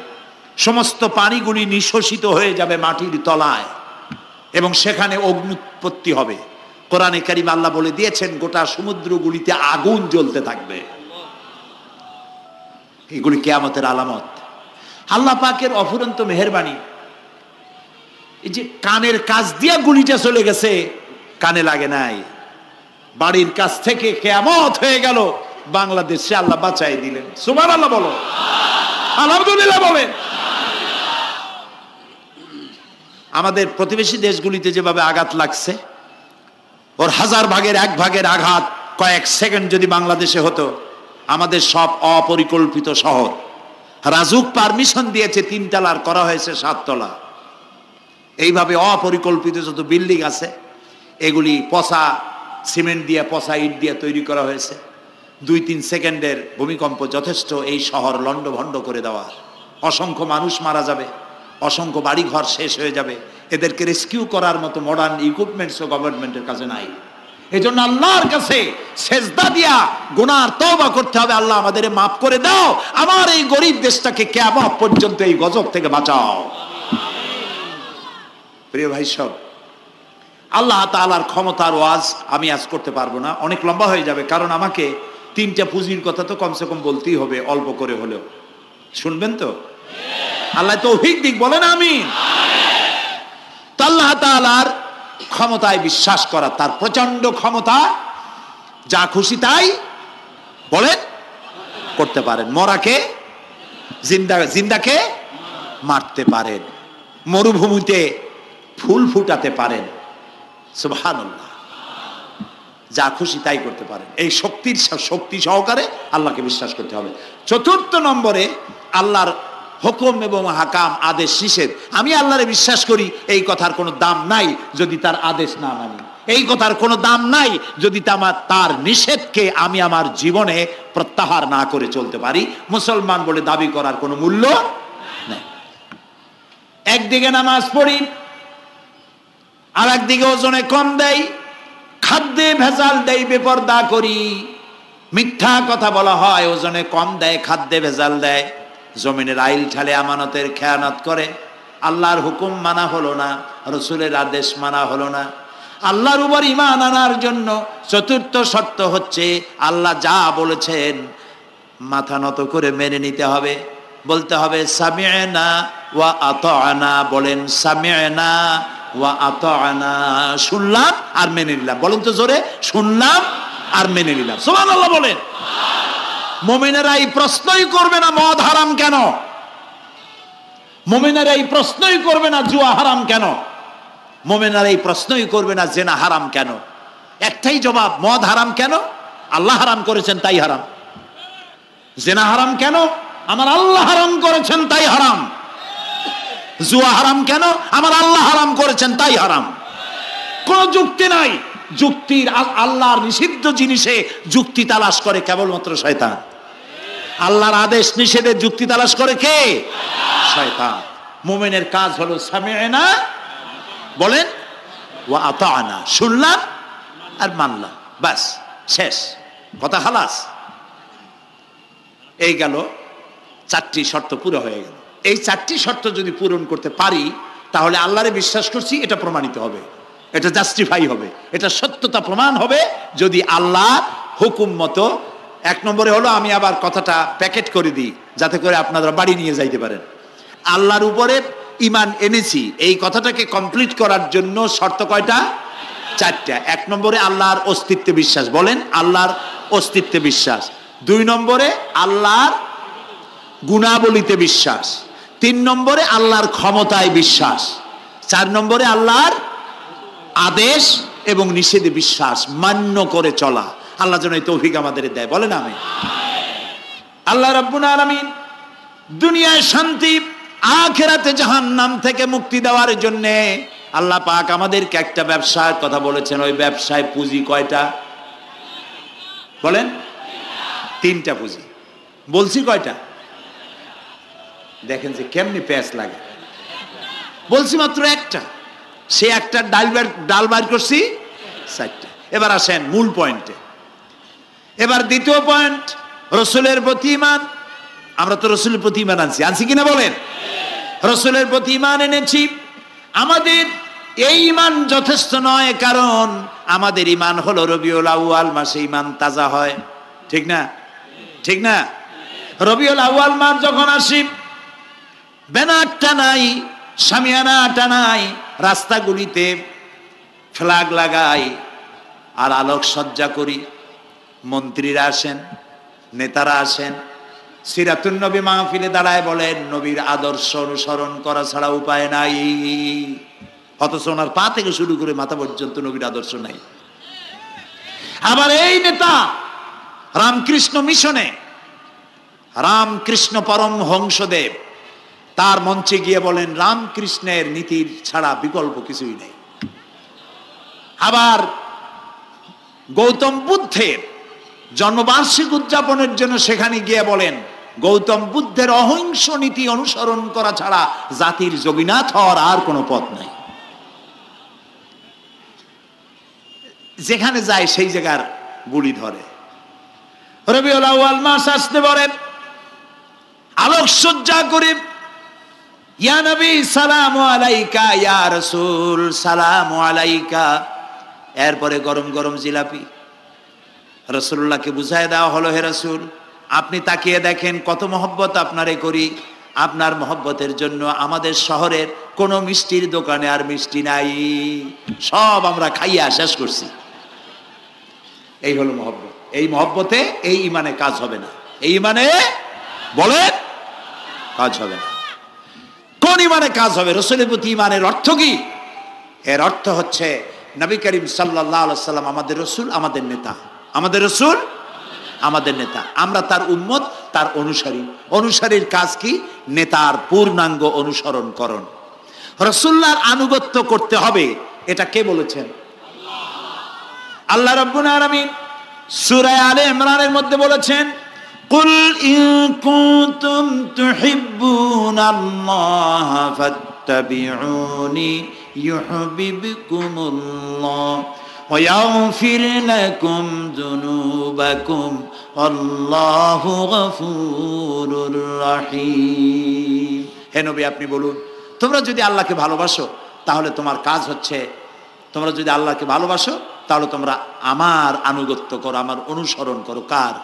সমস্ত পানিগুলি নিঃশোষিত হয়ে যাবে মাটির তলায় এবং সেখানে অগ্নুৎপত্তি হবে। কোরআনে কারীম আল্লাহ বলে দিয়েছেন গোটা সমুদ্রগুলিতে আগুন জ্বলতে থাকবে। এগুলি কিয়ামতের আলামত। আল্লাহ পাকের অফুরন্ত মেহেরবানি। এই যে কানের কাছ দিয়া গুলিটা চলে গেছে, কানে লাগে নাই, বাড়ির কাছ থেকে কিয়ামত হয়ে গেল, বাংলাদেশে আল্লাহ বাঁচাই দিলেন। সুবহানাল্লাহ বলো, আলহামদুলিল্লাহ বলেন। আমাদের প্রতিবেশী দেশগুলিতে যেভাবে আঘাত লাগছে, ওর 1000 ভাগের 1 ভাগের আঘাত কয়েক সেকেন্ড যদি বাংলাদেশে হতো, আমাদের সব অপরিকল্পিত শহর, রাজুক পারমিশন দিয়েছে 3 তলার, করা হয়েছে 7 তলা। এইভাবে অপরিকল্পিত যত বিল্ডিং আছে এগুলি পচা সিমেন্ট দিয়ে, পচা ইট দিয়ে তৈরি করা হয়েছে। 2-3 সেকেন্ডের ভূমিকম্প যথেষ্ট এই শহর লন্ডভন্ড করে দেওয়ার। অসংখ্য মানুষ মারা যাবে, অসংখ্য বাড়ি ঘর শেষ হয়ে যাবে। এদেরকে রেস্কিউ করার মতো মডার্ন ইকুইপমেন্টসও গভর্নমেন্টের কাছে নাই। এই জন্য আল্লাহর কাছে সেজদা দিয়া গুনার তওবা করতে হবে, আল্লাহ আমাদের মাফ করে দাও, আমার এই গরিব দেশটাকে কিয়ামত পর্যন্ত এই গজব থেকে বাঁচাও। প্রিয় ভাই সব, আল্লাহ তাআলার ক্ষমতার ওয়াজ আমি আজ করতে পারবো না, অনেক লম্বা হয়ে যাবে। কারণ আমাকে 3টা পুঁজির কথা তো কমসে কম বলতেই হবে, অল্প করে হলেও। শুনবেন তো? আল্লাহ তৌফিক দিক, বলেন আমিন। তো আল্লাহ তাআলার ক্ষমতায় বিশ্বাস করা, তার প্রচন্ড ক্ষমতা, যা খুশি তাই বলেন করতে পারেন। মরাকে জিন্দাকে মারতে পারেন, মরুভূমিতে ফুল ফুটাতে পারেন। সুবহানাল্লাহ, যা খুশি তাই করতে পারেন। এই শক্তি সহকারে আল্লাহকে বিশ্বাস করতে হবে। 4 নম্বরে আল্লাহর হুকুম এবং হাকাম, আদেশ নিষেধ। আমি আল্লাহরে বিশ্বাস করি, এই কথার কোনো দাম নাই যদি তার আদেশ না মানি। এই কথার কোনো দাম নাই যদি তার নিষেধকে আমি আমার জীবনে প্রত্যাহার না করে চলতে পারি। মুসলমান বলে দাবি করার কোনো মূল্য নেই। একদিকে নামাজ পড়ি, আর একদিকে ওজনে কম দেয়, খাদ্যে ভেজাল দেয়, বেপরদা করি, মিথ্যা কথা বলা হয়, ওজনে কম দেয়, খাদ্যে ভেজাল দেয়, জমিনের আইল ঠালে, আমানতের খেয়ানত করে, আল্লাহর হুকুম মানা হলো না, রসুলের আদেশ মানা হলো না। আল্লাহর উপর ঈমান আনার জন্য 4র্থ শর্ত হচ্ছে আল্লাহ যা বলেছেন মাথা নত করে মেনে নিতে হবে, বলতে হবে সামি'না ওয়া আতা'না। বলেন সামি'না ওয়া আতা'না, শুনলাম আর মেনে নিলাম। বলেন তো জোরে, শুনলাম আর মেনে নিলাম। সুবহানাল্লাহ বলেন। মুমিনেরা এই প্রশ্নই করবে না মদ হারাম কেন, মুমিনেরা এই প্রশ্নই করবে না জুয়া হারাম কেন, মুমিনেরা এই প্রশ্নই করবে না জেনা হারাম কেন। একটাই জবাব, মদ হারাম কেন? আল্লাহ হারাম করেছেন তাই হারাম। জেনা হারাম কেন? আমার আল্লাহ হারাম করেছেন তাই হারাম। জুয়া হারাম কেন? আমার আল্লাহ হারাম করেছেন তাই হারাম। কোন যুক্তি নাই। যুক্তির, আল্লাহর নিষিদ্ধ জিনিসে যুক্তি তালাশ করে কেবলমাত্র শয়তান। আল্লাহর আদেশ নিষেধে যুক্তি তালাশ করে কে? শয়তান। মুমিনের কাজ হলো সামি'না, বলেন, ওয়া আতা'না, শুনলাম আর মানলাম, বাস, শেষ কথা, খালাস। এই গেল 4টি শর্ত পুরো হয়ে গেল। এই 4টি শর্ত যদি পূরণ করতে পারি তাহলে আল্লাহরে বিশ্বাস করছি এটা প্রমাণিত হবে, এটা জাস্টিফাই হবে, এটা সত্যতা প্রমাণ হবে যদি আল্লাহ হুকুম মতো। 1 নম্বরে হলো, আমি আবার কথাটা প্যাকেট করে দিই যাতে করে আপনারা বাড়ি নিয়ে যাইতে পারেন। আল্লাহর উপরে ঈমান এনেছি, এই কথাটাকে কমপ্লিট করার জন্য শর্ত কয়টা? 4টা। 1 নম্বরে আল্লাহর অস্তিত্বে বিশ্বাস, বলেন আল্লাহর অস্তিত্বে বিশ্বাস। 2 নম্বরে আল্লাহর গুণাবলীতে বিশ্বাস। 3 নম্বরে আল্লাহর ক্ষমতায় বিশ্বাস। 4 নম্বরে আল্লাহর আদেশ এবং নিষেধে বিশ্বাস, মান্য করে চলা। আল্লাহ যেন এই তৌফিক আমাদের দেয়, বলেন আমিন। আল্লাহ রাব্বুল আলামিন দুনিয়ায় শান্তি, আখিরাতে জাহান্নাম থেকে মুক্তি দেওয়ার জন্য আল্লাহ পাক আমাদেরকে একটা ব্যবসার কথা বলেছেন। ওই ব্যবসায় পুঁজি কয়টা? বলেন। 3টা পুঁজি। বলছি কয়টা? দেখেন যে কেমনি প্যাঁচ লাগে। বলছি মাত্র একটা, সে একটা ডাল বার করছি 4টা। এবার আসেন মূল পয়েন্টে। এবার দ্বিতীয় পয়েন্ট, রসুলের প্রতি ঈমান। আমরা তো রসুলের প্রতি ঈমান আনছি কিনা বলেন? রাসূলের প্রতি ঈমান এনেছি, আমাদের এই ঈমান যথেষ্ট নয়, কারণ আমাদের ঈমান হলো রবিউল আউয়াল মাসে ঈমান তাজা হয়, ঠিক না? ঠিক না? রবিউল আউয়াল মাস যখন আসে, ব্যানার টানাই, শামিয়ানা টানাই, রাস্তাগুলিতে ফ্ল্যাগ লাগাই আর আলোকসজ্জা করি। মন্ত্রীরা আসেন, নেতারা আসেন, সিরাতুন নবী মাহফিলে দাঁড়ায় বলেন নবীর আদর্শ অনুসরণ করা ছাড়া উপায় নাই। অথচ ওনার পা থেকে শুরু করে মাথা পর্যন্ত নবীর আদর্শ নাই। আবার এই নেতা রামকৃষ্ণ মিশনে, রামকৃষ্ণ পরমহংসদেব তার মঞ্চে গিয়ে বলেন রামকৃষ্ণের নীতির ছাড়া বিকল্প কিছুই নেই। আবার গৌতম বুদ্ধের জন্মবার্ষিকী উদযাপনের জন্য সেখানে গিয়ে বলেন গৌতম বুদ্ধের অহিংস নীতি অনুসরণ করা ছাড়া জাতির যোগীনাথ হওয়ার আর কোনো পথ নাই। যেখানে যায় সেই জায়গার গুলি ধরে। রবিউল আউয়াল মাস আসতে পারে, আলোকসজ্জা করে ইয়া নবী সালামু আলাইকা, ইয়া রাসূল সালামু আলাইকা, এরপরে গরম গরম জিলাপি রাসূলুল্লাহকে বুঝায় দেওয়া হলো, হে রাসূল আপনি তাকিয়ে দেখেন কত মহব্বত আপনারে করি, আপনার মহব্বতের জন্য আমাদের শহরের কোন মিষ্টির দোকানে আর মিষ্টি নাই, সব আমরা খাইয়া শেষ করছি। এই হলো মহব্বত। এই মহব্বতে এই ঈমানে কাজ হবে না, এই ঈমানে বলেন কাজ হবে না। কোন ঈমানে কাজ হবে? রাসূলের প্রতি ঈমানের অর্থ কি? এর অর্থ হচ্ছে নবী করিম সাল্লাল্লাহু আলাইহি ওয়াসাল্লাম আমাদের রাসূল, আমাদের নেতা, আমাদের রাসূল আমাদের নেতা, আমরা তার উম্মত, তার অনুসারী। অনুসারীর কাজ কি? নেতার পূর্ণাঙ্গ অনুসরণ করণ, রাসূলুল্লাহর আনুগত্য করতে হবে। এটা কে বলেছেন? আল্লাহ রাব্বুল আলামিন সূরা আলে ইমরানের মধ্যে বলেছেন কুল ইন কুনতুম তুহিব্বুনাল্লাহ ফাত্তাবিউনি ইউহিব্বুকুমুল্লাহ ওয়া ইয়াগফির লাকুম যুনুবাকুম আল্লাহু গফুরুর রহিম। হে নবী আপনি বলুন, তোমরা যদি আল্লাহকে ভালোবাসো তাহলে তোমার কাজ হচ্ছে, তোমরা যদি আল্লাহকে ভালোবাসো তাহলে তোমরা আমার আনুগত্য করো, আমার অনুসরণ করো। কার?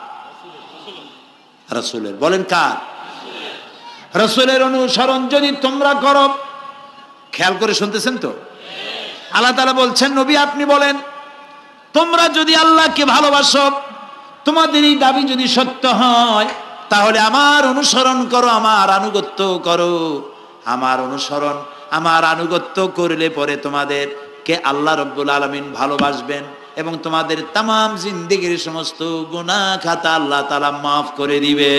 রাসূলের। বলেন কার? রাসূলের অনুসরণ যদি তোমরা করো, খেয়াল করে শুনতেছেন তো? আল্লাহ তাআলা বলছেন নবী আপনি বলেন তোমরা যদি আল্লাহকে ভালোবাসো, তোমাদের এই দাবি যদি সত্য হয়, তাহলে আমার অনুসরণ করো, আমার আনুগত্য করো। আমার অনুসরণ, আমার আনুগত্য করলে পরে তোমাদেরকে আল্লাহ রাব্বুল আলামিন ভালোবাসবেন এবং তোমাদের তামাম জিন্দেগীর সমস্ত গুনাহ খাতা আল্লাহ তাআলা মাফ করে দিবে।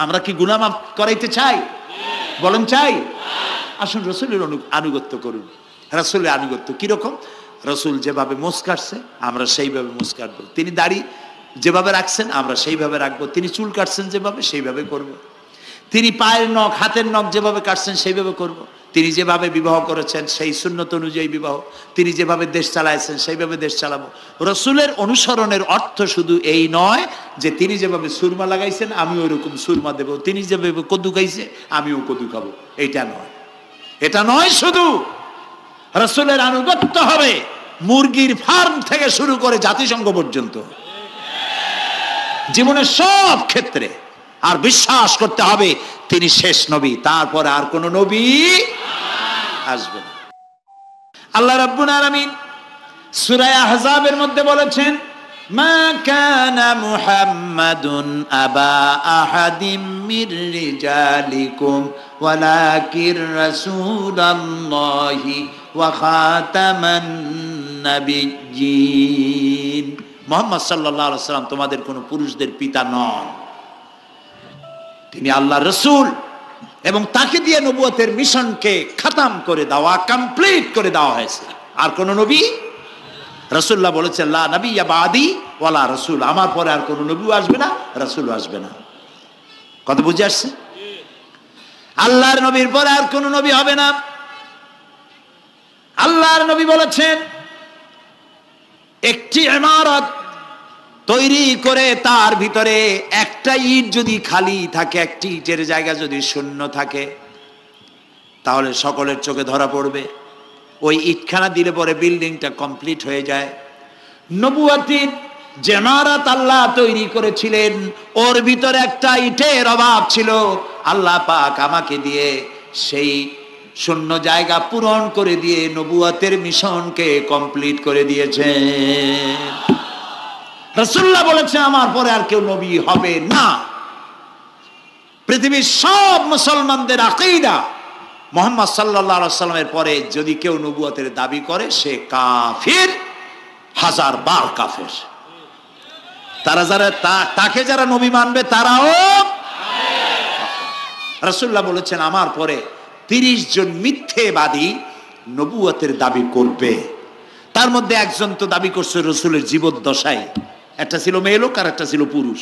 আমরা কি গুনাহ মাফ করাইতে চাই? বলেন চাই? আসুন রাসূলের আনুগত্য করুন। রাসূলের আনুগত্য কিরকম? রাসূল যেভাবে মোস কাটছে আমরা সেইভাবে মোস কাটবো, তিনি দাড়ি যেভাবে রাখছেন আমরা সেইভাবে রাখবো, তিনি চুল কাটছেন যেভাবে সেইভাবে করব, তিনি পায়ের নখ হাতের নখ যেভাবে কাটছেন সেইভাবে করব, তিনি যেভাবে বিবাহ করেছেন সেই সুন্নত অনুযায়ী বিবাহ, তিনি যেভাবে দেশ চালাইছেন সেইভাবে দেশ চালাবো। রাসূলের অনুসরণের অর্থ শুধু এই নয় যে তিনি যেভাবে সুরমা লাগাইছেন আমি ওইরকম সুরমা দেব, তিনি যেভাবে কদু খাইছে আমিও কদু খাবো, এইটা নয়। এটা নয়, শুধু রাসূলের আনুগত্য হবে মুরগির ফার্ম থেকে শুরু করে জাতিসংঘ পর্যন্ত, জীবনের সব ক্ষেত্রে। আর বিশ্বাস করতে হবে তিনি শেষ নবী, তারপরে আর কোন নবী আসবে না। আল্লাহ রাব্বুল আলামিন সূরা আহজাবের মধ্যে বলেছেন মা কানা মুহাম্মাদুন আবা আহাদিম মির রিজালিকুম ওয়ালাকির রাসূলুল্লাহি ওয়া খাতামান নাবিয়্যিন। মুহাম্মদ সাল্লাল্লাহু আলাইহি ওয়াসাল্লাম তোমাদের কোন পুরুষদের পিতা নন, তিনি আল্লাহর রাসূল এবং তাকে দিয়ে নবুয়তের মিশনকে খতম করে দেওয়া, কমপ্লিট করে দেওয়া হয়েছে। আর কোন নবী, রাসূলুল্লাহ বলেছেন লা নবিয়্যা বাদি ওয়ালা রাসূল, আমার পরে আর কোন নবীও আসবে না, রাসূলও আসবে না। কথা বুঝে আসছে? আল্লাহর নবীর পরে আর কোন নবী হবে না। আল্লাহর নবী বলেছেন একটি ইমারত তৈরি করে তার ভিতরে একটা একটা ইট যদি খালি থাকে, একটি ইটের জায়গা যদি শূন্য থাকে, তাহলে সকলের চোখে ধরা পড়বে। ওই ইটখানা দিলে পরে বিল্ডিংটা কমপ্লিট হয়ে যায়। নবুয়তির যে ইমারত আল্লাহ তৈরি করেছিলেন, ওর ভিতরে একটা ইটের অভাব ছিল। আল্লাহ পাক আমাকে দিয়ে সেই শূন্য জায়গা পূরণ করে দিয়ে নবুয়তের মিশনকে কমপ্লিট করে দিয়েছেন। রাসূলুল্লাহ বলেছেন আমার পরে আর কেউ নবী হবে না। পৃথিবীর সব মুসলমানদের আকীদা, মুহাম্মদ সাল্লাল্লাহু আলাইহি ওয়াসাল্লামের পরে যদি কেউ নবুয়তের দাবি করে সে কাফির, হাজার বার কাফের। তারা যারা তাকে যারা নবী মানবে তারাও। রাসূলুল্লাহ বলেছেন আমার পরে 30 জন মিথ্যেবাদী নবুয়তের দাবি করবে। তার মধ্যে একজন তো দাবি করছে রাসূলের জীবদ্দশায়, একটা ছিল মেয়ে লোক আর একটা ছিল পুরুষ।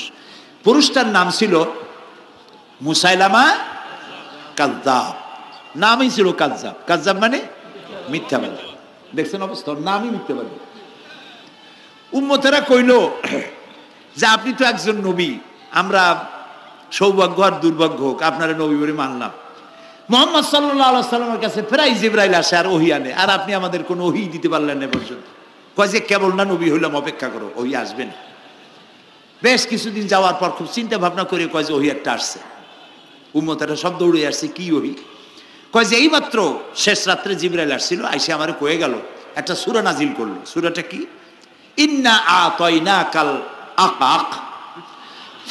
পুরুষটার নাম ছিল মুসাইলামা কাযযাব, নামই ছিল কাযযাব। কাযযাব মানে মিথ্যাবাদী। দেখছেন অবস্থা, নামই মিথ্যাবাদী। উম্মতেরা কইল যে আপনি তো একজন নবী, আমরা সৌভাগ্য আর দুর্ভাগ্য হোক আপনারা নবী বলে মানলাম। মুহাম্মদ সাল্লাল্লাহু আলাইহি ওয়াসাল্লামের কাছে প্রায় জিবরাইল আসে আর ওহী আনে, আর আপনি আমাদের কোনো ওহী দিতে পারলেন না পর্যন্ত। কয় যে কেবল না নবী হইলাম, অপেক্ষা করো, ওহী আসবে না। বেশ কিছুদিন যাওয়ার পর খুব চিন্তা ভাবনা করে কয় যে ওহী একটা আসছে। উম্মতেরা সব দৌড়ে আসছে, কি ওহী? কয় যে এইমাত্র শেষ রাত্রে জিবরাইল আসছিল, আইসে আমারে কয়ে গেল একটা সূরা নাজিল করলো। সূরাটা কি? ইন্না আতাইনাকাল আকাক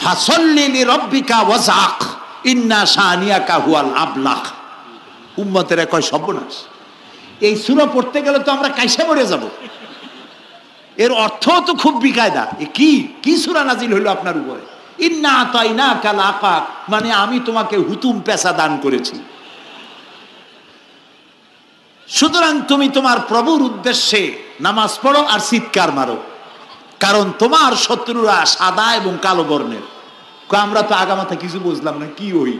ফাসাল্লি লিরাব্বিকা ওয়াজআক ইন্না শানিয়াকা হুয়াল আবলাক। উম্মতেরা কয় সর্বনাশ, এই সূরা পড়তে গেলে তো আমরা কাইসা মরে যাব। এর অর্থ তো খুব বিকায়দা। কি কি সূরা নাজিল হলো আপনার উপরে? ইন্না আতাইনাকাল আকাক মানে আমি তোমাকে হুতুম পেশা দান করেছি, সুতরাং তুমি তোমার প্রভুর উদ্দেশ্যে নামাজ পড়ো আর চিৎকার মারো, কারণ তোমার শত্রুরা সাদা এবং কালো বর্ণের। আমরা তো আগামাথা কিছু বুঝলাম না, কি ওই?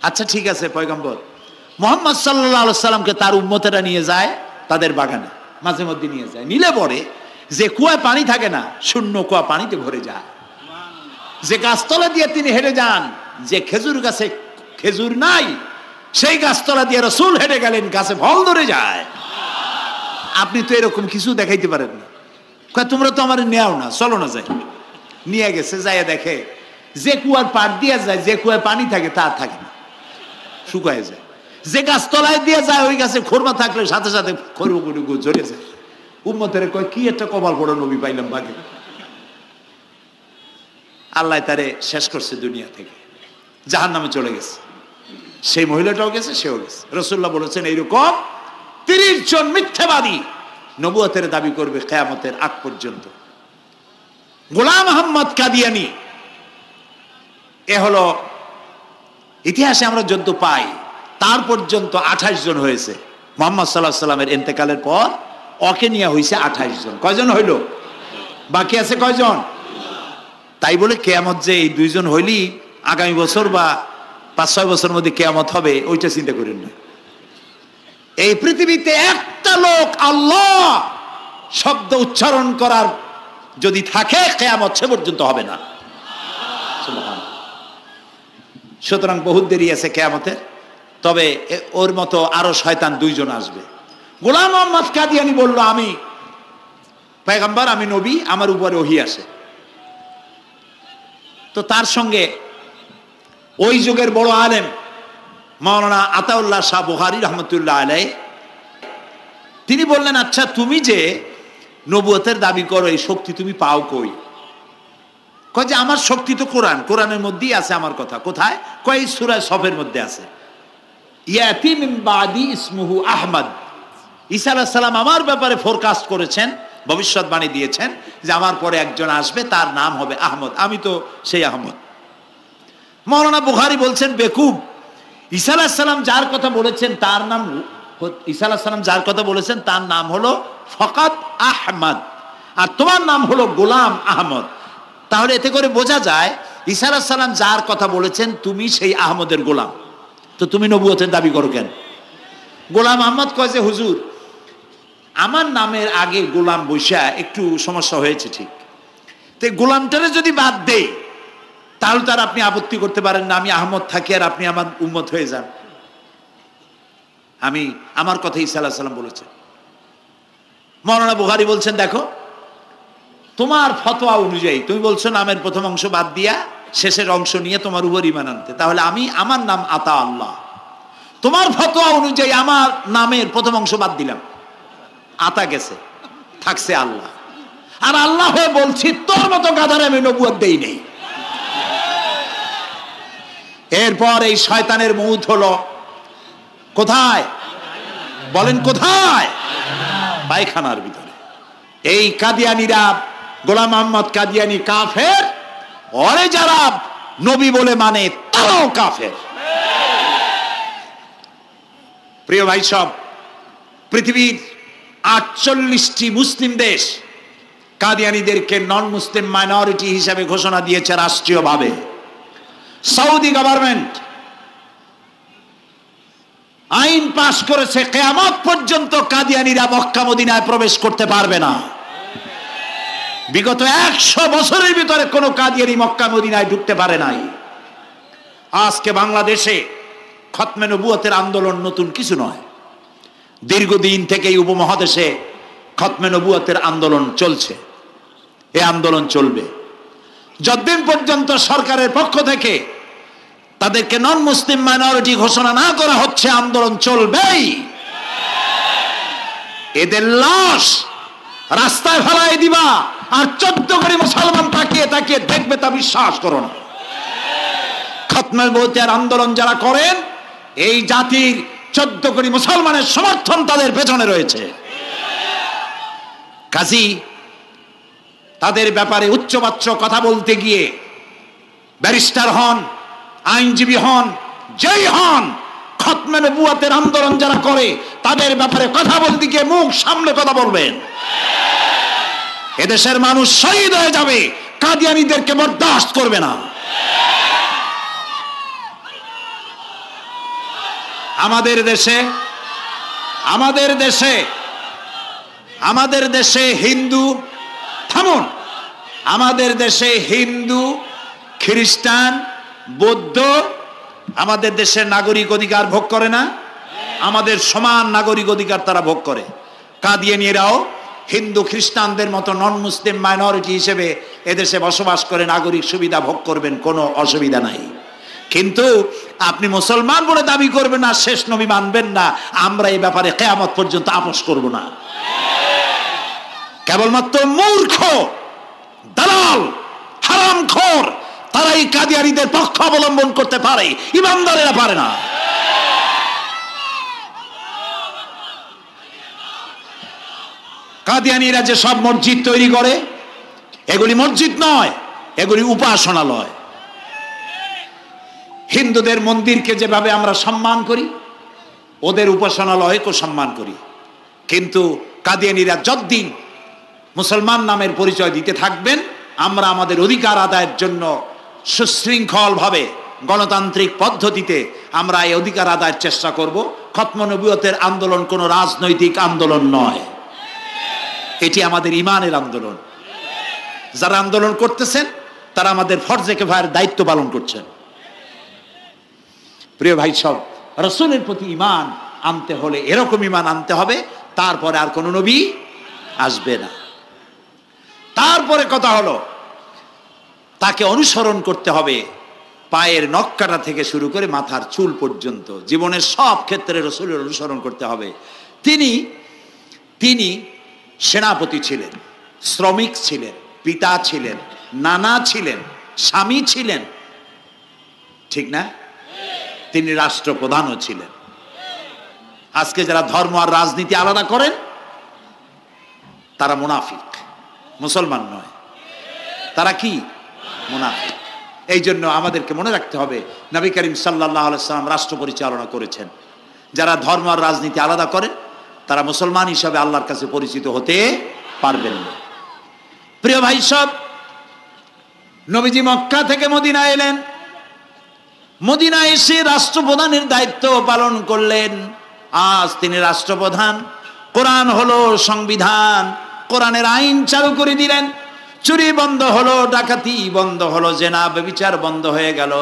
আচ্ছা ঠিক আছে, পয়গম্বর মুহাম্মদ সাল্লাল্লাহু আলাইহি সাল্লামকে তার উম্মতেরা নিয়ে যায় তাদের বাগানে, মাঝে মধ্যে নিয়ে যায়। নিলে পরে যে কুয়ায় পানি থাকে না, শূন্য কুয়া পানিতে ভরে যায়। যে গাছতলা দিয়ে তিনি হেঁটে যান, যে খেজুর গাছে খেজুর নাই সেই গাছতলা দিয়ে রাসূল হেঁটে গেলেন, গাছে ফল ধরে যায়। আপনি তো এরকম কিছু দেখাইতে পারেন না। তোমরা তো আমার নেও না, চলো না যাই। নিয়ে গেছে, যাইয়া দেখে যে কুয়ার পাড় দিয়ে যায়, যে কুয়ায় পানি থাকে তা থাকে না, শুকায় যায়। যে গাছ তলায় দিয়ে যায় ওই গাছে খোরমা থাকলে সাথে সাথে খরগুড়ি ঝরে যায়। উম্মতের কয় কি একটা কপাল পড়া নবী পাইলাম বাগে। আল্লাহ তারে শেষ করছে দুনিয়া থেকে, জাহান্নামে চলে গেছে। সেই মহিলাটাও গেছে, সেও গেছে। রাসূলুল্লাহ বলেছেন এইরকম 30 জন মিথ্যাবাদী নবুয়তের দাবি করবে কিয়ামতের আগ পর্যন্ত। গোলাম আহমদ কাদিয়ানী, এ হলো ইতিহাসে আমরা যত পাই তার পর্যন্ত 28 জন হয়েছে। মুহাম্মদ সাল্লাল্লাহু আলাইহি সাল্লামের ইন্তেকালের পর ওকে নিয়ে হয়েছে 28 জন। কয়জন হইল? বাকি আছে কয়জন? তাই বলে কিয়ামত যে এই 2 জন হইলি আগামী বছর বা 5-6 বছরের মধ্যে কিয়ামত হবে ওইটা চিন্তা করেন না। এই পৃথিবীতে একটা লোক আল্লাহ শব্দ উচ্চারণ করার যদি থাকে কিয়ামত সে পর্যন্ত হবে না। সুবহানাল্লাহ। সুতরাং বহুত দেরি আছে কিয়ামতে। তবে ওর মতো আরো শয়তান 2 জন আসবে। গোলাম আহমদ কাদিয়ানী বলল আমি পয়গম্বর, আমি নবী, আমার উপরে ওহী আসে। তো তার সঙ্গে ওই যুগের বড় আলেম মাওলানা আতাউল্লাহ শাহ বুখারী রহমতুল্লাহ আলাইহি, তিনি বললেন আচ্ছা তুমি যে নবুয়তের দাবি করো এই শক্তি তুমি পাও কই? কয় যে আমার শক্তি তো কোরআন, কোরআনের মধ্যেই আছে আমার কথা। কোথায়? কয় সূরা সফের মধ্যে আছে। ইয়াতি মিন বাদি ইসমুহু আহমদ। ঈসা আলাইহিস সালাম আমার ব্যাপারে ফোরকাস্ট করেছেন, ভবিষ্যৎবাণী দিয়েছেন যে আমার পরে একজন আসবে তার নাম হবে আহমদ, আমি তো সেই আহমদ। মাওলানা বুখারী বলছেন বেকুব, ঈসা আলাইহিস সালাম যার কথা বলেছেন তার নাম, ঈসা আলাইহিস সালাম যার কথা বলেছেন তার নাম হলো ফকাত আহমদ, আর তোমার নাম হলো গোলাম আহমদ। তাহলে এতে করে বোঝা যায় ঈসা আলাইহিস সালাম যার কথা বলেছেন তুমি সেই আহমদের গোলাম, তো তুমি নবুয়তের দাবি করো কেন? গোলাম আহমদ কয় যে হুজুর আমার নামের আগে গোলাম বৈশা একটু সমস্যা হয়েছে, ঠিক তো গোলামটারে যদি বাদ দেই তাহলে তার আপনি আপত্তি করতে পারেন না আমি আহমদ থাকি আর আপনি আমার উম্মত হয়ে যান। আমার কথা ঈসা আলাইহিস সালাম বলেছেন। মাওলানা বুখারী বলছেন, দেখো তোমার ফতোয়া অনুযায়ী তুমি বলছো নামের প্রথম অংশ বাদ দিয়া শেষের অংশ নিয়ে তোমার উপর ঈমান আনতে, তাহলে আমার নাম আতা আল্লাহ, তোমার ফতোয়া অনুযায়ী আমার নামের প্রথম অংশ বাদ দিলাম, আতা গেছে, থাকছে আল্লাহ। আর আল্লাহ হয়ে বলছি তোর মতো গাধারে আমি নবুয়ত দেই নেই। এরপর এই শয়তানের মৌত হলো কোথায় বলেন, কোথায়? পায়খানার ভিতরে। এই কাদিয়ানীরা, গোলাম মোহাম্মদ কাদিয়ানী কাফের, ওরে যারা নবী বলে মানে তারাও কাফের। প্রিয় ভাই সব, পৃথিবীর 48টি মুসলিম দেশ কাদিয়ানীদেরকে নন মুসলিম মাইনরিটি হিসেবে ঘোষণা দিয়েছে রাষ্ট্রীয়ভাবে। সৌদি গভর্নমেন্ট আইন পাশ করেছে কিয়ামত পর্যন্ত কাদিয়ানীরা মক্কা মদিনায় প্রবেশ করতে পারবে না। বিগত 100 বছরের ভিতরে কোনো কাদিয়ানী মক্কা মদিনায় ঢুকতে পারে নাই। আজকে বাংলাদেশে খতমে নবুয়তের আন্দোলন নতুন কিছু নয়। দীর্ঘদিন থেকে এই উপমহাদেশে খতমে নবুয়তের আন্দোলন চলছে। এই আন্দোলন চলবে যতদিন পর্যন্ত সরকারের পক্ষ থেকে তাদেরকে নন মুসলিম মাইনরিটি ঘোষণা না করা হচ্ছে, আন্দোলন চলবেই। এদের লাশ রাস্তায় ফেলাই দিবা আর 14 কোটি মুসলমান তাকিয়ে তাকিয়ে দেখবে, তা বিশ্বাস করো না। খতমে নবুয়তের আন্দোলন যারা করেন, এই জাতির 14 কোটি মুসলমানের সমর্থন তাদের পেছনে রয়েছে। কাজী তাদের ব্যাপারে উচ্চবাচ্য কথা বলতে গিয়ে ব্যারিস্টার হন, আইনজীবী হন, যেই হন, খতমে নবুয়তের আন্দোলন যারা করে তাদের ব্যাপারে কথা বলতে গিয়ে মুখ সামনে কথা বলবেন। এদেশের মানুষ শহীদ হয়ে যাবে, কাদিয়ানীদেরকে বরদাস্ত করবে না। আমাদের দেশে হিন্দু, থামুন, আমাদের দেশে হিন্দু, খ্রিস্টান, বৌদ্ধ আমাদের দেশের নাগরিক অধিকার ভোগ করে না? আমাদের সমান নাগরিক অধিকার তারা ভোগ করে। কাদিয়ানীরাও হিন্দু খ্রিস্টানদের মতো নন মুসলিম মাইনরিটি হিসেবে এদেশে বসবাস করে নাগরিক সুবিধা ভোগ করবেন, কোনো অসুবিধা নাই। কিন্তু আপনি মুসলমান বলে দাবি করবেন না, শেষ নবী মানবেন না, আমরা এই ব্যাপারে কিয়ামত পর্যন্ত আপোষ করব না। কেবলমাত্র মূর্খ, দালাল, হারামখোর তারাই কাদিয়ানীদের পক্ষ অবলম্বন করতে পারে, ইমানদারেরা পারে না। কাদিয়ানীরা যে সব মসজিদ তৈরি করে, এগুলি মসজিদ নয়, এগুলি উপাসনালয়। হিন্দুদের মন্দিরকে যেভাবে আমরা সম্মান করি, ওদের উপাসনালয়কেও সম্মান করি। কিন্তু কাদিয়ানীরা যতদিন মুসলমান নামের পরিচয় দিতে থাকবেন, আমরা আমাদের অধিকার আদায়ের জন্য সুশৃঙ্খলভাবে গণতান্ত্রিক পদ্ধতিতে আমরা এই অধিকার আদায়ের চেষ্টা করব। খতমে নবুয়তের আন্দোলন কোনো রাজনৈতিক আন্দোলন নয়, এটি আমাদের ইমানের আন্দোলন। যারা আন্দোলন করতেছেন তারা আমাদের ফরজে কিফায়ার দায়িত্ব পালন করছেন। প্রিয় ভাই সব, রাসূলের প্রতি ঈমান আনতে হলে এরকম ঈমান আনতে হবে, তারপরে আর কোনো নবী আসবে না। তারপরে কথা হলো তাকে অনুসরণ করতে হবে পায়ের নখকাটা থেকে শুরু করে মাথার চুল পর্যন্ত, জীবনের সব ক্ষেত্রে রাসূলের অনুসরণ করতে হবে। তিনি সেনাপতি ছিলেন, শ্রমিক ছিলেন, পিতা ছিলেন, নানা ছিলেন, স্বামী ছিলেন, ঠিক না? তিনি রাষ্ট্রপ্রধানও ছিলেন। আজকে যারা ধর্ম আর রাজনীতি আলাদা করেন তারা মুনাফিক, মুসলমান নয়, তারা কি? মুনাফিক। এই জন্য আমাদেরকে মনে রাখতে হবে নবী করিম সাল্লাল্লাহু আলাইহি ওয়াসাল্লাম রাষ্ট্র পরিচালনা করেছেন। যারা ধর্ম আর রাজনীতি আলাদা করেন তারা মুসলমান হিসাবে আল্লাহর কাছে পরিচিত হতে পারবেন না। প্রিয় ভাই সব, নবীজি মক্কা থেকে মদিনা এলেন। মদিনা এসে রাষ্ট্রপ্রধানের দায়িত্ব পালন করলেন। আজ তিনি রাষ্ট্রপ্রধান। কোরআন হলো সংবিধান, কোরআনের আইন চালু করে দিলেন। চুরি বন্ধ হলো, ডাকাতি বন্ধ হলো, জেনা ব্যভিচার বন্ধ হয়ে গেল,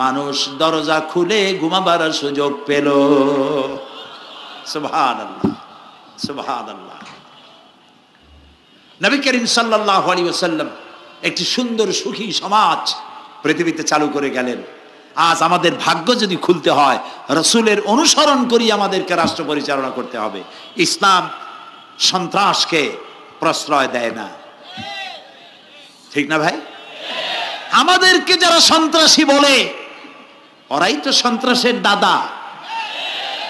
মানুষ দরজা খুলে ঘুমাবার সুযোগ পেল। সুবহানাল্লাহ, সুবহানাল্লাহ। নবী করিম সাল্লাল্লাহু আলাইহি ওয়াসাল্লাম একটি সুন্দর সুখী সমাজ পৃথিবীতে চালু করে গেলেন। আজ আমাদের ভাগ্য যদি খুলতে হয়, রাসূলের অনুসরণ করি আমাদেরকে রাষ্ট্র পরিচালনা করতে হবে। ইসলাম সন্ত্রাসকে প্রশ্রয় দেয় না, ঠিক না ভাই? আমাদেরকে যারা সন্ত্রাসী বলে, ওরাই তো সন্ত্রাসের দাদা,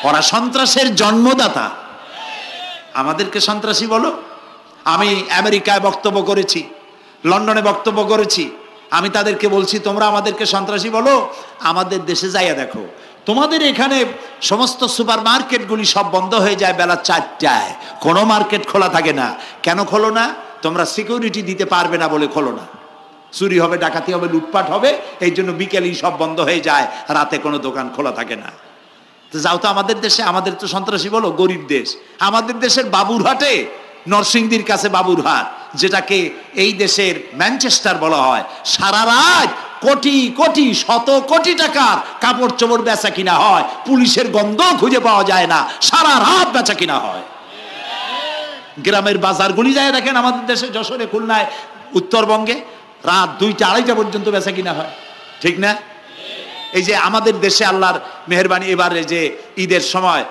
ওরা সন্ত্রাসের জন্মদাতা। আমাদেরকে সন্ত্রাসী বলো? আমি আমেরিকায় বক্তব্য করেছি, লন্ডনে বক্তব্য করেছি, আমি তাদেরকে বলছি তোমরা আমাদেরকে সন্ত্রাসী বলো? আমাদের দেশে যাইয়া দেখো, তোমাদের এখানে সমস্ত সুপার মার্কেটগুলি সব বন্ধ হয়ে যায় বেলা 4টায়, কোনো মার্কেট খোলা থাকে না। কেন খোলো না? তোমরা সিকিউরিটি দিতে পারবে না বলে খোলো না। চুরি হবে, ডাকাতি হবে, লুটপাট হবে, এই জন্য বিকেলেই সব বন্ধ হয়ে যায়, রাতে কোনো দোকান খোলা থাকে না। তো যাও তো আমাদের দেশে, আমাদের তো সন্ত্রাসী বলো? গরিব দেশ। আমাদের দেশের বাবুরহাটে, নরসিংদীর কাছে বাবুরহাট, যেটাকে এই দেশের ম্যানচেস্টার বলা হয়, সারা রাত কোটি কোটি শত কোটি টাকার কাপড় চোপড় বেচা কিনা হয়, পুলিশের গন্ধ খুঁজে পাওয়া যায় না, সারা রাত বেচা কিনা হয়। গ্রামের বাজারগুলি যায় দেখেন আমাদের দেশে, যশোরে, খুলনায়, উত্তরবঙ্গে রাত 2টা 2:30 পর্যন্ত বেচা কিনা হয়, ঠিক না? এই যে আমাদের দেশে আল্লাহর মেহেরবানি, এবারে যে ঈদের সময়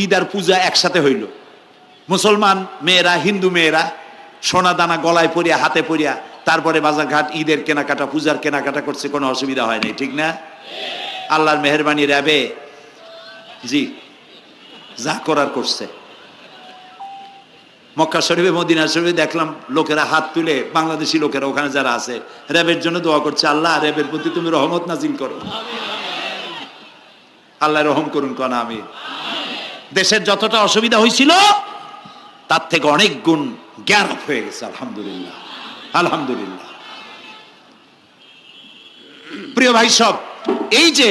ঈদ আর পূজা একসাথে হইল, মুসলমান মেয়েরা, হিন্দু মেয়েরা সোনা দানা গলায় পরিয়া, হাতে পরিয়া, তারপরে বাজারঘাট ঈদের কেনাকাটা, পূজার কেনাকাটা করছে, কোনো অসুবিধা হয় নাই, ঠিক না? আল্লাহর মেহেরবানি, র্যাবে জি যা করার করছে। মক্কা শরীফে, মদিনা শরীফে দেখলাম লোকেরা হাত তুলে, বাংলাদেশি লোকেরা ওখানে যারা আছে, র্যাবের জন্য দোয়া করছে, আল্লাহ র্যাবের প্রতি তুমি রহমত নাজিল করো, আল্লাহ রহম করুন, কোন আমি। দেশের যতটা অসুবিধা হয়েছিল তার থেকে অনেক গুণ জ্ঞান হয়ে গেছে, আলহামদুলিল্লাহ, আলহামদুলিল্লাহ। প্রিয় ভাই সব, এই যে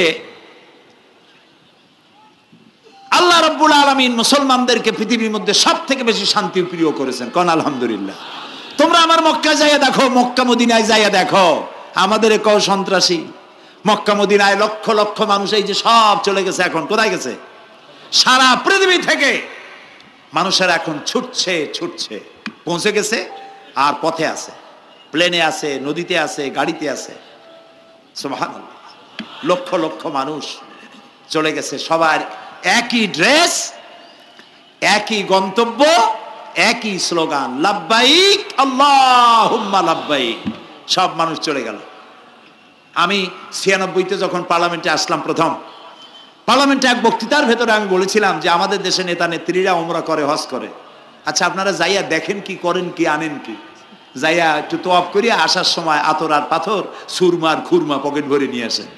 আল্লাহ রাব্বুল আলামিন মুসলমানদেরকে পৃথিবীর মধ্যে সব থেকে বেশি শান্তি প্রিয় করেছেন, কোন আলহামদুলিল্লাহ। তোমরা আমার মক্কা যাইয়া দেখো, মক্কা মদিনায় যাইয়া দেখো, আমাদের কেউ সন্ত্রাসী? মক্কা মদিনায় লক্ষ লক্ষ মানুষ, এই যে সব চলে গেছে, এখন কোথায় গেছে? সারা পৃথিবী থেকে মানুষেরা এখন ছুটছে ছুটছে, পৌঁছে গেছে, আর পথে আছে, প্লেনে আছে, নদীতে আছে, গাড়িতে আছে। সুবহানাল্লাহ, লক্ষ লক্ষ মানুষ চলে গেছে, সবার একই ড্রেস, একই গন্তব্য, একই স্লোগান, লাব্বাইক আল্লাহুম্মা লাব্বাইক। সব মানুষ চলে গেল। আমি 96-তে যখন পার্লামেন্টে আসলাম, প্রথম পার্লামেন্টে এক বক্তৃতার ভেতরে আমি বলেছিলাম যে আমাদের দেশে নেতা নেত্রীরা ওমরা করে, হজ করে। আচ্ছা, আপনারা যাইয়া দেখেন কি, করেন কি, আনেন কি? যাইয়া একটু তোয়াফ করিয়া আসার সময় আতর আর পাথর, সুরমার খুরমা পকেট ভরে নিয়ে আসেন,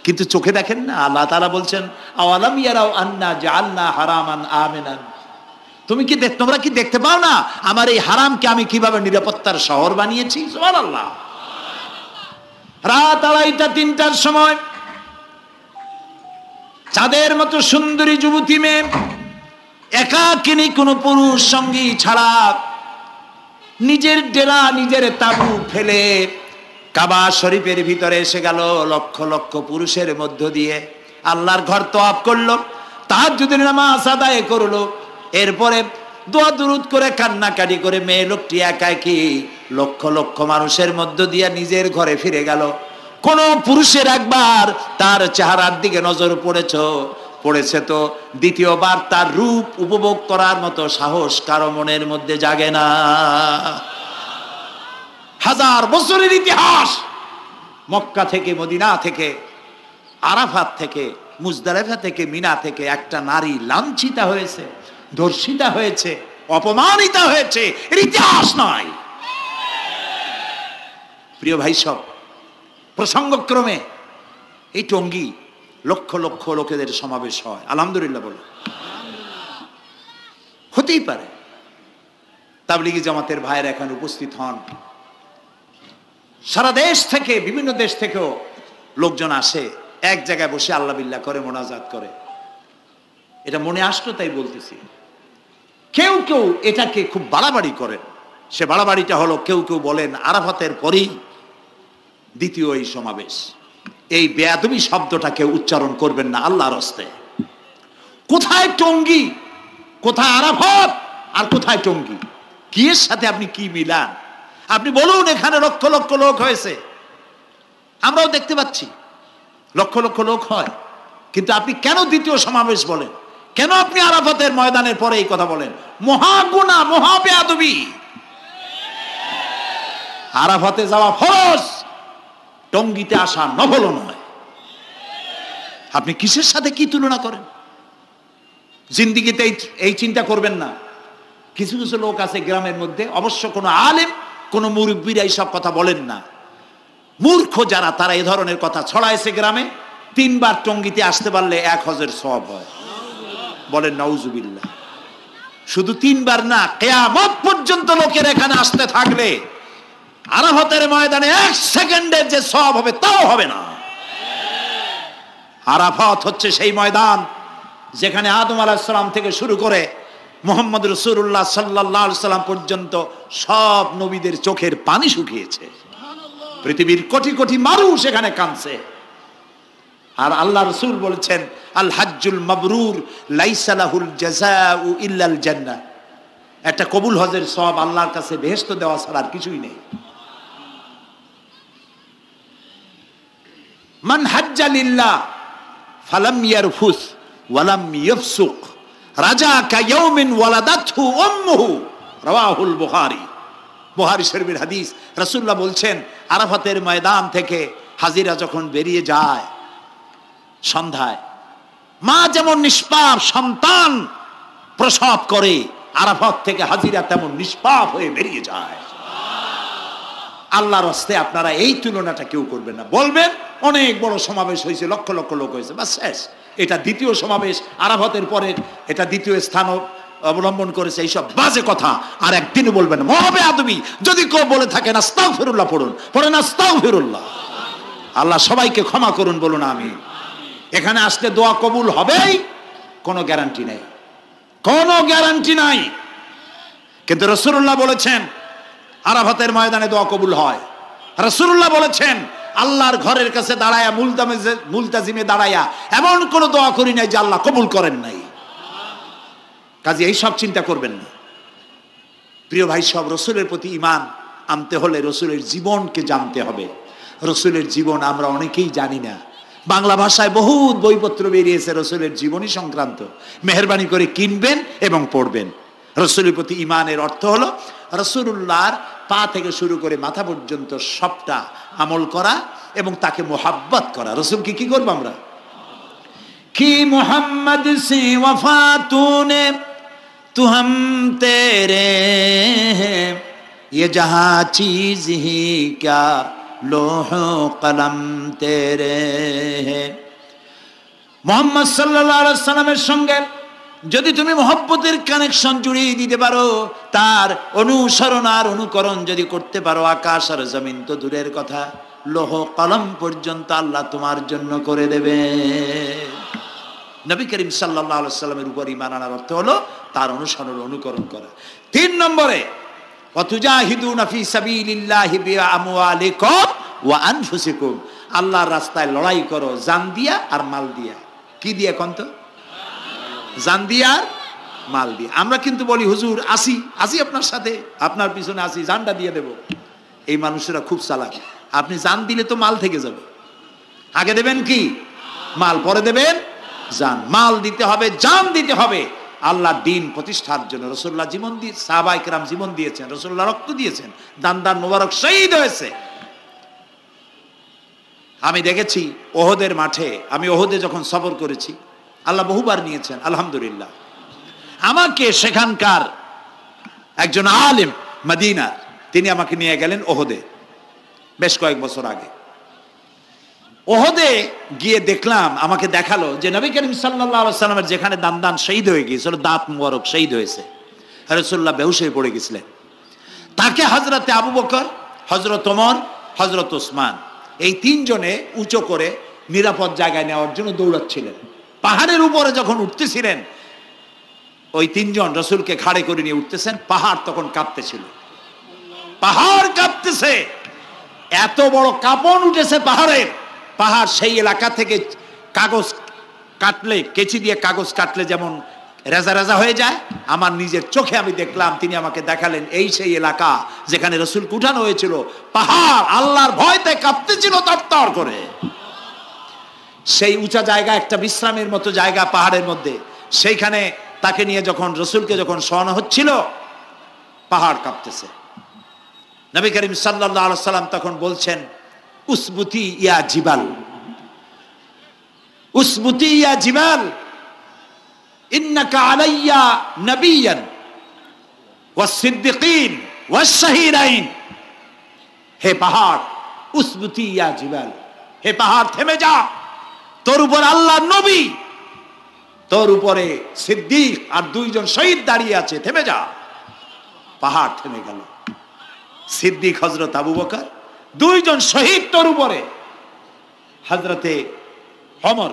কিন্তু চোখে দেখেন না। আল্লাহ তাআলা বলছেন, আওয়ালাম ইয়ারাউ আন্না জাআলনা হারামান আমিনান, তোমরা কি দেখতে পাও না আমার এই হারামকে আমি কিভাবে নিরাপত্তার শহর বানিয়েছি? সুবহানাল্লাহ। রাত 2:30-3টার সময় চাঁদের মতো সুন্দরী যুবতী মেয়ে একাকিনী, কোনো পুরুষ সঙ্গী ছাড়া, নিজের ডেরা, নিজের তাবু ফেলে কাবা শরীফের ভিতরে এসে গেল, লক্ষ লক্ষ পুরুষের মধ্য দিয়ে আল্লাহর ঘর তওয়াফ করলো, তাহাজ্জুদের নামাজ আদায় করলো, এরপরে দোয়া দুরুদ করে, কান্নাকাটি করে মেয়ে লোকটি একাকী লক্ষ লক্ষ মানুষের মধ্য দিয়ে নিজের ঘরে ফিরে গেল। কোন পুরুষের একবার তার চেহারার দিকে নজর পড়েছে তো দ্বিতীয়বার তার রূপ উপভোগ করার মতো সাহস কারো মনের মধ্যে জাগে না। 1000 বছরের ইতিহাস, মক্কা থেকে, মদিনা থেকে, আরাফাত থেকে, মুজদালিফা থেকে, মিনা থেকে একটা নারী লাঞ্ছিতা হয়েছে, ধর্ষিতা হয়েছে, অপমানিতা হয়েছে, এর ইতিহাস নাই। প্রিয় ভাই সব, প্রসঙ্গক্রমে এই টঙ্গী লক্ষ লক্ষ লোকেদের সমাবেশ হয়, আলহামদুলিল্লাহ বলে। হতেই পারে তাবলিগি জামাতের ভাইয়েরা এখানে উপস্থিত হন, সারা দেশ থেকে, বিভিন্ন দেশ থেকেও লোকজন আসে, এক জায়গায় বসে আল্লাহ বিল্লাহ করে, মোনাজাত করে। এটা মনে আসলো তাই বলতেছি। কেউ কেউ এটাকে খুব বাড়াবাড়ি করেন, সে বাড়াবাড়িটা হলো, কেউ কেউ বলেন আরাফাতের পরেই দ্বিতীয় এই সমাবেশ। এই বেয়াদবি শব্দটা কেউ উচ্চারণ করবেন না আল্লাহর হস্তে। কোথায় টঙ্গী, কোথায় আরাফাত, আর কোথায় টঙ্গী? কি এর সাথে আপনি কি মিলান? আপনি বলুন এখানে লক্ষ লক্ষ লোক হয়েছে, আমরাও দেখতে পাচ্ছি লক্ষ লক্ষ লোক হয়, কিন্তু আপনি কেন দ্বিতীয় সমাবেশ বলেন? কেন আপনি আরাফাতের ময়দানের পরে এই কথা বলেন? মহা গুনাহ, মহা বেয়াদবি। আরাফাতে যাওয়া ফরজ, টঙ্গীতে আসা নফল নয়। আপনি কিসের সাথে কি তুলনা করেন? জিন্দিগিতে এই চিন্তা করবেন না। কিছু কিছু লোক আছে গ্রামের মধ্যে, অবশ্য কোনো আলেম, কোনো মুরব্বীরা এইসব কথা বলেন না, মূর্খ যারা, তারা এই ধরনের কথা ছড়াইছে গ্রামে। 3 বার টঙ্গীতে আসতে পারলে 1 হজের সওয়াব হয়। বলেন নাউজুবিল্লাহ। শুধু 3 বার না, কিয়ামত পর্যন্ত লোকের এখানে আসতে থাকলে আরাফাতের ময়দানে 1 সেকেন্ডের যে সওয়াব হবে তাও হবে না। আরাফাত হচ্ছে সেই ময়দান যেখানে আদম আলাইহিস সালাম থেকে শুরু করে মুহাম্মদ রাসূলুল্লাহ সাল্লাল্লাহু আলাইহি সাল্লাম পর্যন্ত সব নবীদের চোখের পানি শুকিয়েছে। পৃথিবীর কোটি কোটি মানুষ এখানে কাঁদছে। আর আল্লাহ রাসূল বলেছেন, আল হাজ্জুল মাবরুর লাইসা লাহুল জাযাউ ইল্লাল জান্নাহ। একটা কবুল হজের সওয়াব আল্লাহর কাছে বেহেশত দেওয়া ছাড়া আর কিছুই নেই। মান হাজ্জা লিল্লাহ ফালাম ইয়ারফুস ওয়ালাম ইয়াফসুক রাজা কায়াউমিন ওয়ালাদাতহু উম্মুহু, রাওয়াহুল বুখারী। বুখারী শরীফের হাদিস। রাসূলুল্লাহ বলছেন, আরাফাতের ময়দান থেকে হাজিরা যখন বেরিয়ে যায় সন্ধ্যায়, মা যেমন নিষ্পাপ সন্তান প্রসব করে, আরাফাত থেকে হাজিরা তেমন নিষ্পাপ হয়ে বেরিয়ে যায়। আল্লাহর হস্তে আপনারা এই তুলনাটা কেউ করবেন না। বলবেন অনেক বড় সমাবেশ হয়েছে, লক্ষ লক্ষ লোক হয়েছে, বাস শেষ। এটা দ্বিতীয় সমাবেশ, আরাফাতের পরে এটা দ্বিতীয় স্থান অবলম্বন করেছে, এইসব বাজে কথা আর একদিনও বলবেন না। মহাবেয়াদবি যদি কেউ বলে থাকেন আস্তাগফিরুল্লাহ পড়ুন আস্তাগফিরুল্লাহ। আল্লাহ সবাইকে ক্ষমা করুন, বলুন আমিন। এখানে আসলে দোয়া কবুল হবেই, কোনো গ্যারান্টি নেই, কোনো গ্যারান্টি নাই। কিন্তু রাসূলুল্লাহ বলেছেন আরাফাতের ময়দানে দোয়া কবুল হয়। রাসূলুল্লাহ বলেছেন আল্লাহর ঘরের কাছে দাঁড়ায়া, মুলতাজিমে দাঁড়ায়া এমন কোন দোয়া করি নাই যে আল্লাহ কবুল করেন নাই। কাজে এই সব চিন্তা করবেন না। প্রিয় ভাই সব, রসুলের প্রতি ঈমান আনতে হলে রসুলের জীবনকে জানতে হবে। রসুলের জীবন আমরা অনেকেই জানি না। বাংলা ভাষায় বহুত বইপত্র বেরিয়েছে রসুলের জীবনী সংক্রান্ত। মেহেরবানি করে কিনবেন এবং পড়বেন। রসুলের প্রতি ঈমানের অর্থ হলো রসুলুল্লাহর পা থেকে শুরু করে মাথা পর্যন্ত সবটা আমল করা এবং তাকে মোহাব্বত করা। রসুলকে কি করবো আমরা? কি মোহাম্মদ সে ওয়াফা তূনে তু হাম তেরে ये जहां चीज ही क्या लोह कलम तेरे है। মুহাম্মদ সাল্লাল্লাহু আলাইহি ওয়াসাল্লামের সঙ্গে যদি তুমি মহব্বতের কানেকশন জুড়িয়ে দিতে পারো, তার অনুসরণ আর অনুকরণ যদি করতে পারো, আকাশ আর জমিন তো দূরের কথা, লোহ কলম পর্যন্ত আল্লাহ তোমার জন্য করে দেবে। নবী করিম সাল্লাল্লাহু আলাইহি ওয়াসাল্লামের উপর ঈমান আনার অর্থ হলো তার অনুসরণ অনুকরণ করা। 3 নম্বরে ওয়াতুজাহিদুনা ফি সাবিলিল্লাহি বিআমওয়ালিকুম ওয়া আনফুসিকুম। আল্লাহর রাস্তায় লড়াই করো জান দিয়া আর মাল দিয়া। কি দিয়া কোন তো? জান দিয়া আর মাল দিয়া। আমরা কিন্তু বলি হুজুর আসি আপনার সাথে, আপনার পিছনে আসি, জানটা দিয়ে দেব। এই মানুষেরা খুব চালাক। আপনি জান দিলে তো মাল থেকে যাবে। আগে দেবেন কি? মাল, পরে দেবেন জান। মাল দিতে হবে, জান দিতে হবে আল্লাহর দ্বীন প্রতিষ্ঠার জন্য। রাসূলুল্লাহ জীবন দিয়ে, সাহাবায়ে কেরাম জীবন দিয়েছেন, রাসূলুল্লাহ রক্ত দিয়েছেন, দান মোবারক শহীদ হয়েছে। আমি দেখেছি ওহদের মাঠে, আমি ওহদে যখন সফর করেছি, আল্লাহ বহুবার নিয়েছেন আলহামদুলিল্লাহ। আমাকে সেখানকার একজন আলেম মদিনার, তিনি আমাকে নিয়ে গেলেন ওহদে বেশ কয়েক বছর আগে। ওহদে গিয়ে দেখলাম, আমাকে দেখালো যে নবী করিম সাল্লাল্লাহু আলাইহি ওয়াসাল্লামের যেখানে দান শহীদ হয়ে গিয়েছিল, দাঁত মুবারক শহীদ হয়েছে, রাসূলুল্লাহ বেহুশ হয়ে পড়ে গেছিলেন। তাকে হযরতে আবু বকর, হযরত ওমর, হযরত ওসমান এই 3 জনে উঁচু করে নিরাপদ জায়গায় নেওয়ার জন্য দৌড়াচ্ছিলেন। পাহাড়ের উপরে যখন উঠতেছিলেন, ওই 3 জন রাসূলকে খাড়ে করে নিয়ে উঠতেছেন। পাহাড় তখন কাঁপতেছিল। পাহাড় কাঁপতেছে, এত বড় কাঁপন উঠেছে পাহাড়ের। পাহাড় সেই এলাকা থেকে কাগজ কাটলে, কেচি দিয়ে কাগজ কাটলে যেমন রেজা রেজা হয়ে যায়, আমার নিজের চোখে আমি দেখলাম। তিনি আমাকে দেখালেন এই সেই এলাকা যেখানে রাসূলকে উঠানো হয়েছিল। পাহাড় আল্লাহর ভয়তে কাঁপতেছিল তরতর করে। সেই উঁচা জায়গা, একটা বিশ্রামের মতো জায়গা পাহাড়ের মধ্যে, সেইখানে তাকে নিয়ে যখন রাসূলকে যখন শোয়ানো হচ্ছিল, পাহাড় কাঁপতেছে। নবী করিম সাল্লাল্লাহু আলাইহি সাল্লাম তখন বলছেন, উসবুতি ইয়া জিবাল, উসবুতি ইয়া জিবাল, ইন্নাকা আলাইয়া নবিয়ান ওয়াস সিদ্দিকিন ওয়াস শাহীদাইন। হে পাহাড়, উসবুতি ইয়া জিবাল, হে পাহাড় থেমে যা, তোর উপর আল্লাহর নবী, তোর উপরে সিদ্দিক আর দুইজন শহীদ দাঁড়িয়ে আছে, থেমে যা। পাহাড় থেমে গেল। সিদ্দিক হযরত আবু বকর, দুইজন শহীদ তোর উপরে, হযরতে ওমর,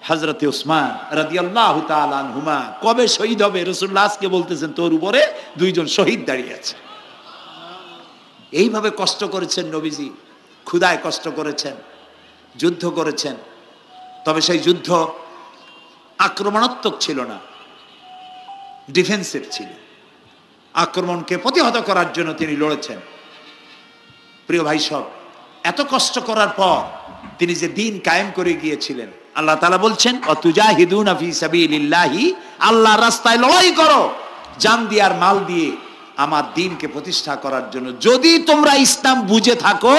হযরতে উসমান রাদিয়াল্লাহু তাআলা আনহুমা। কবে শহীদ হবে রাসূলুল্লাহ আজকে বলতেছেন তোর উপরে দুইজন শহীদ দাঁড়িয়ে আছে। এইভাবে কষ্ট করেছেন নবীজি, ক্ষুধায় কষ্ট করেছেন, যুদ্ধ করেছেন। তবে সেই যুদ্ধ আক্রমণাত্মক ছিল না, ডিফেন্সিভ ছিল। আক্রমণকে প্রতিহত করার জন্য তিনি লড়েছেন। প্রিয় ভাই সব, এত কষ্ট করার পর তিনি যে দিন কায়েম করে গিয়েছিলেন, আল্লাহ তাআলা বলছেন অতুজাহিদুনা ফি সাবিলিল্লাহি, আল্লাহর রাস্তায় লড়াই করো জান দিয়ে আর মাল দিয়ে আমার দ্বীনকে প্রতিষ্ঠা করার জন্য। যদি তোমরা ইসলাম বুঝে থাকো,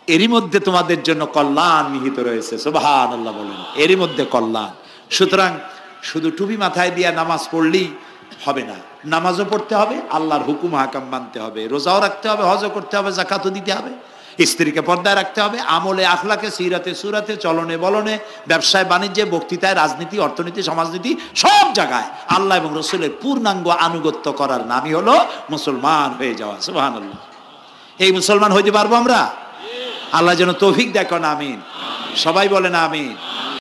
এরই মধ্যে তোমাদের জন্য কল্যাণ নিহিত রয়েছে। সুবহানাল্লাহ বলেন, এরই মধ্যে কল্যাণ। সুতরাং শুধু টুপি মাথায় দিয়ে নামাজ পড়লেই হবে না, নামাজও পড়তে হবে, আল্লাহর হুকুম হাকাম মানতে হবে, রোজাও রাখতে হবে, হজও করতে হবে, যাকাতও দিতে হবে, স্ত্রীকে পর্দায় রাখতে হবে, আমলে আখলাকে, সিরাতে সুরাতে, চলনে বলনে, ব্যবসায় বাণিজ্যে, বক্তৃতায়, রাজনীতি, অর্থনীতি, সমাজনীতি, সব জায়গায় আল্লাহ এবং রসুলের পূর্ণাঙ্গ আনুগত্য করার নামই হলো মুসলমান হয়ে যাওয়া। সুবহানাল্লাহ। এই মুসলমান হইতে পারবো আমরা? আল্লাহ যেন তৌফিক দেন, আমিন। সবাই বলেন আমিন।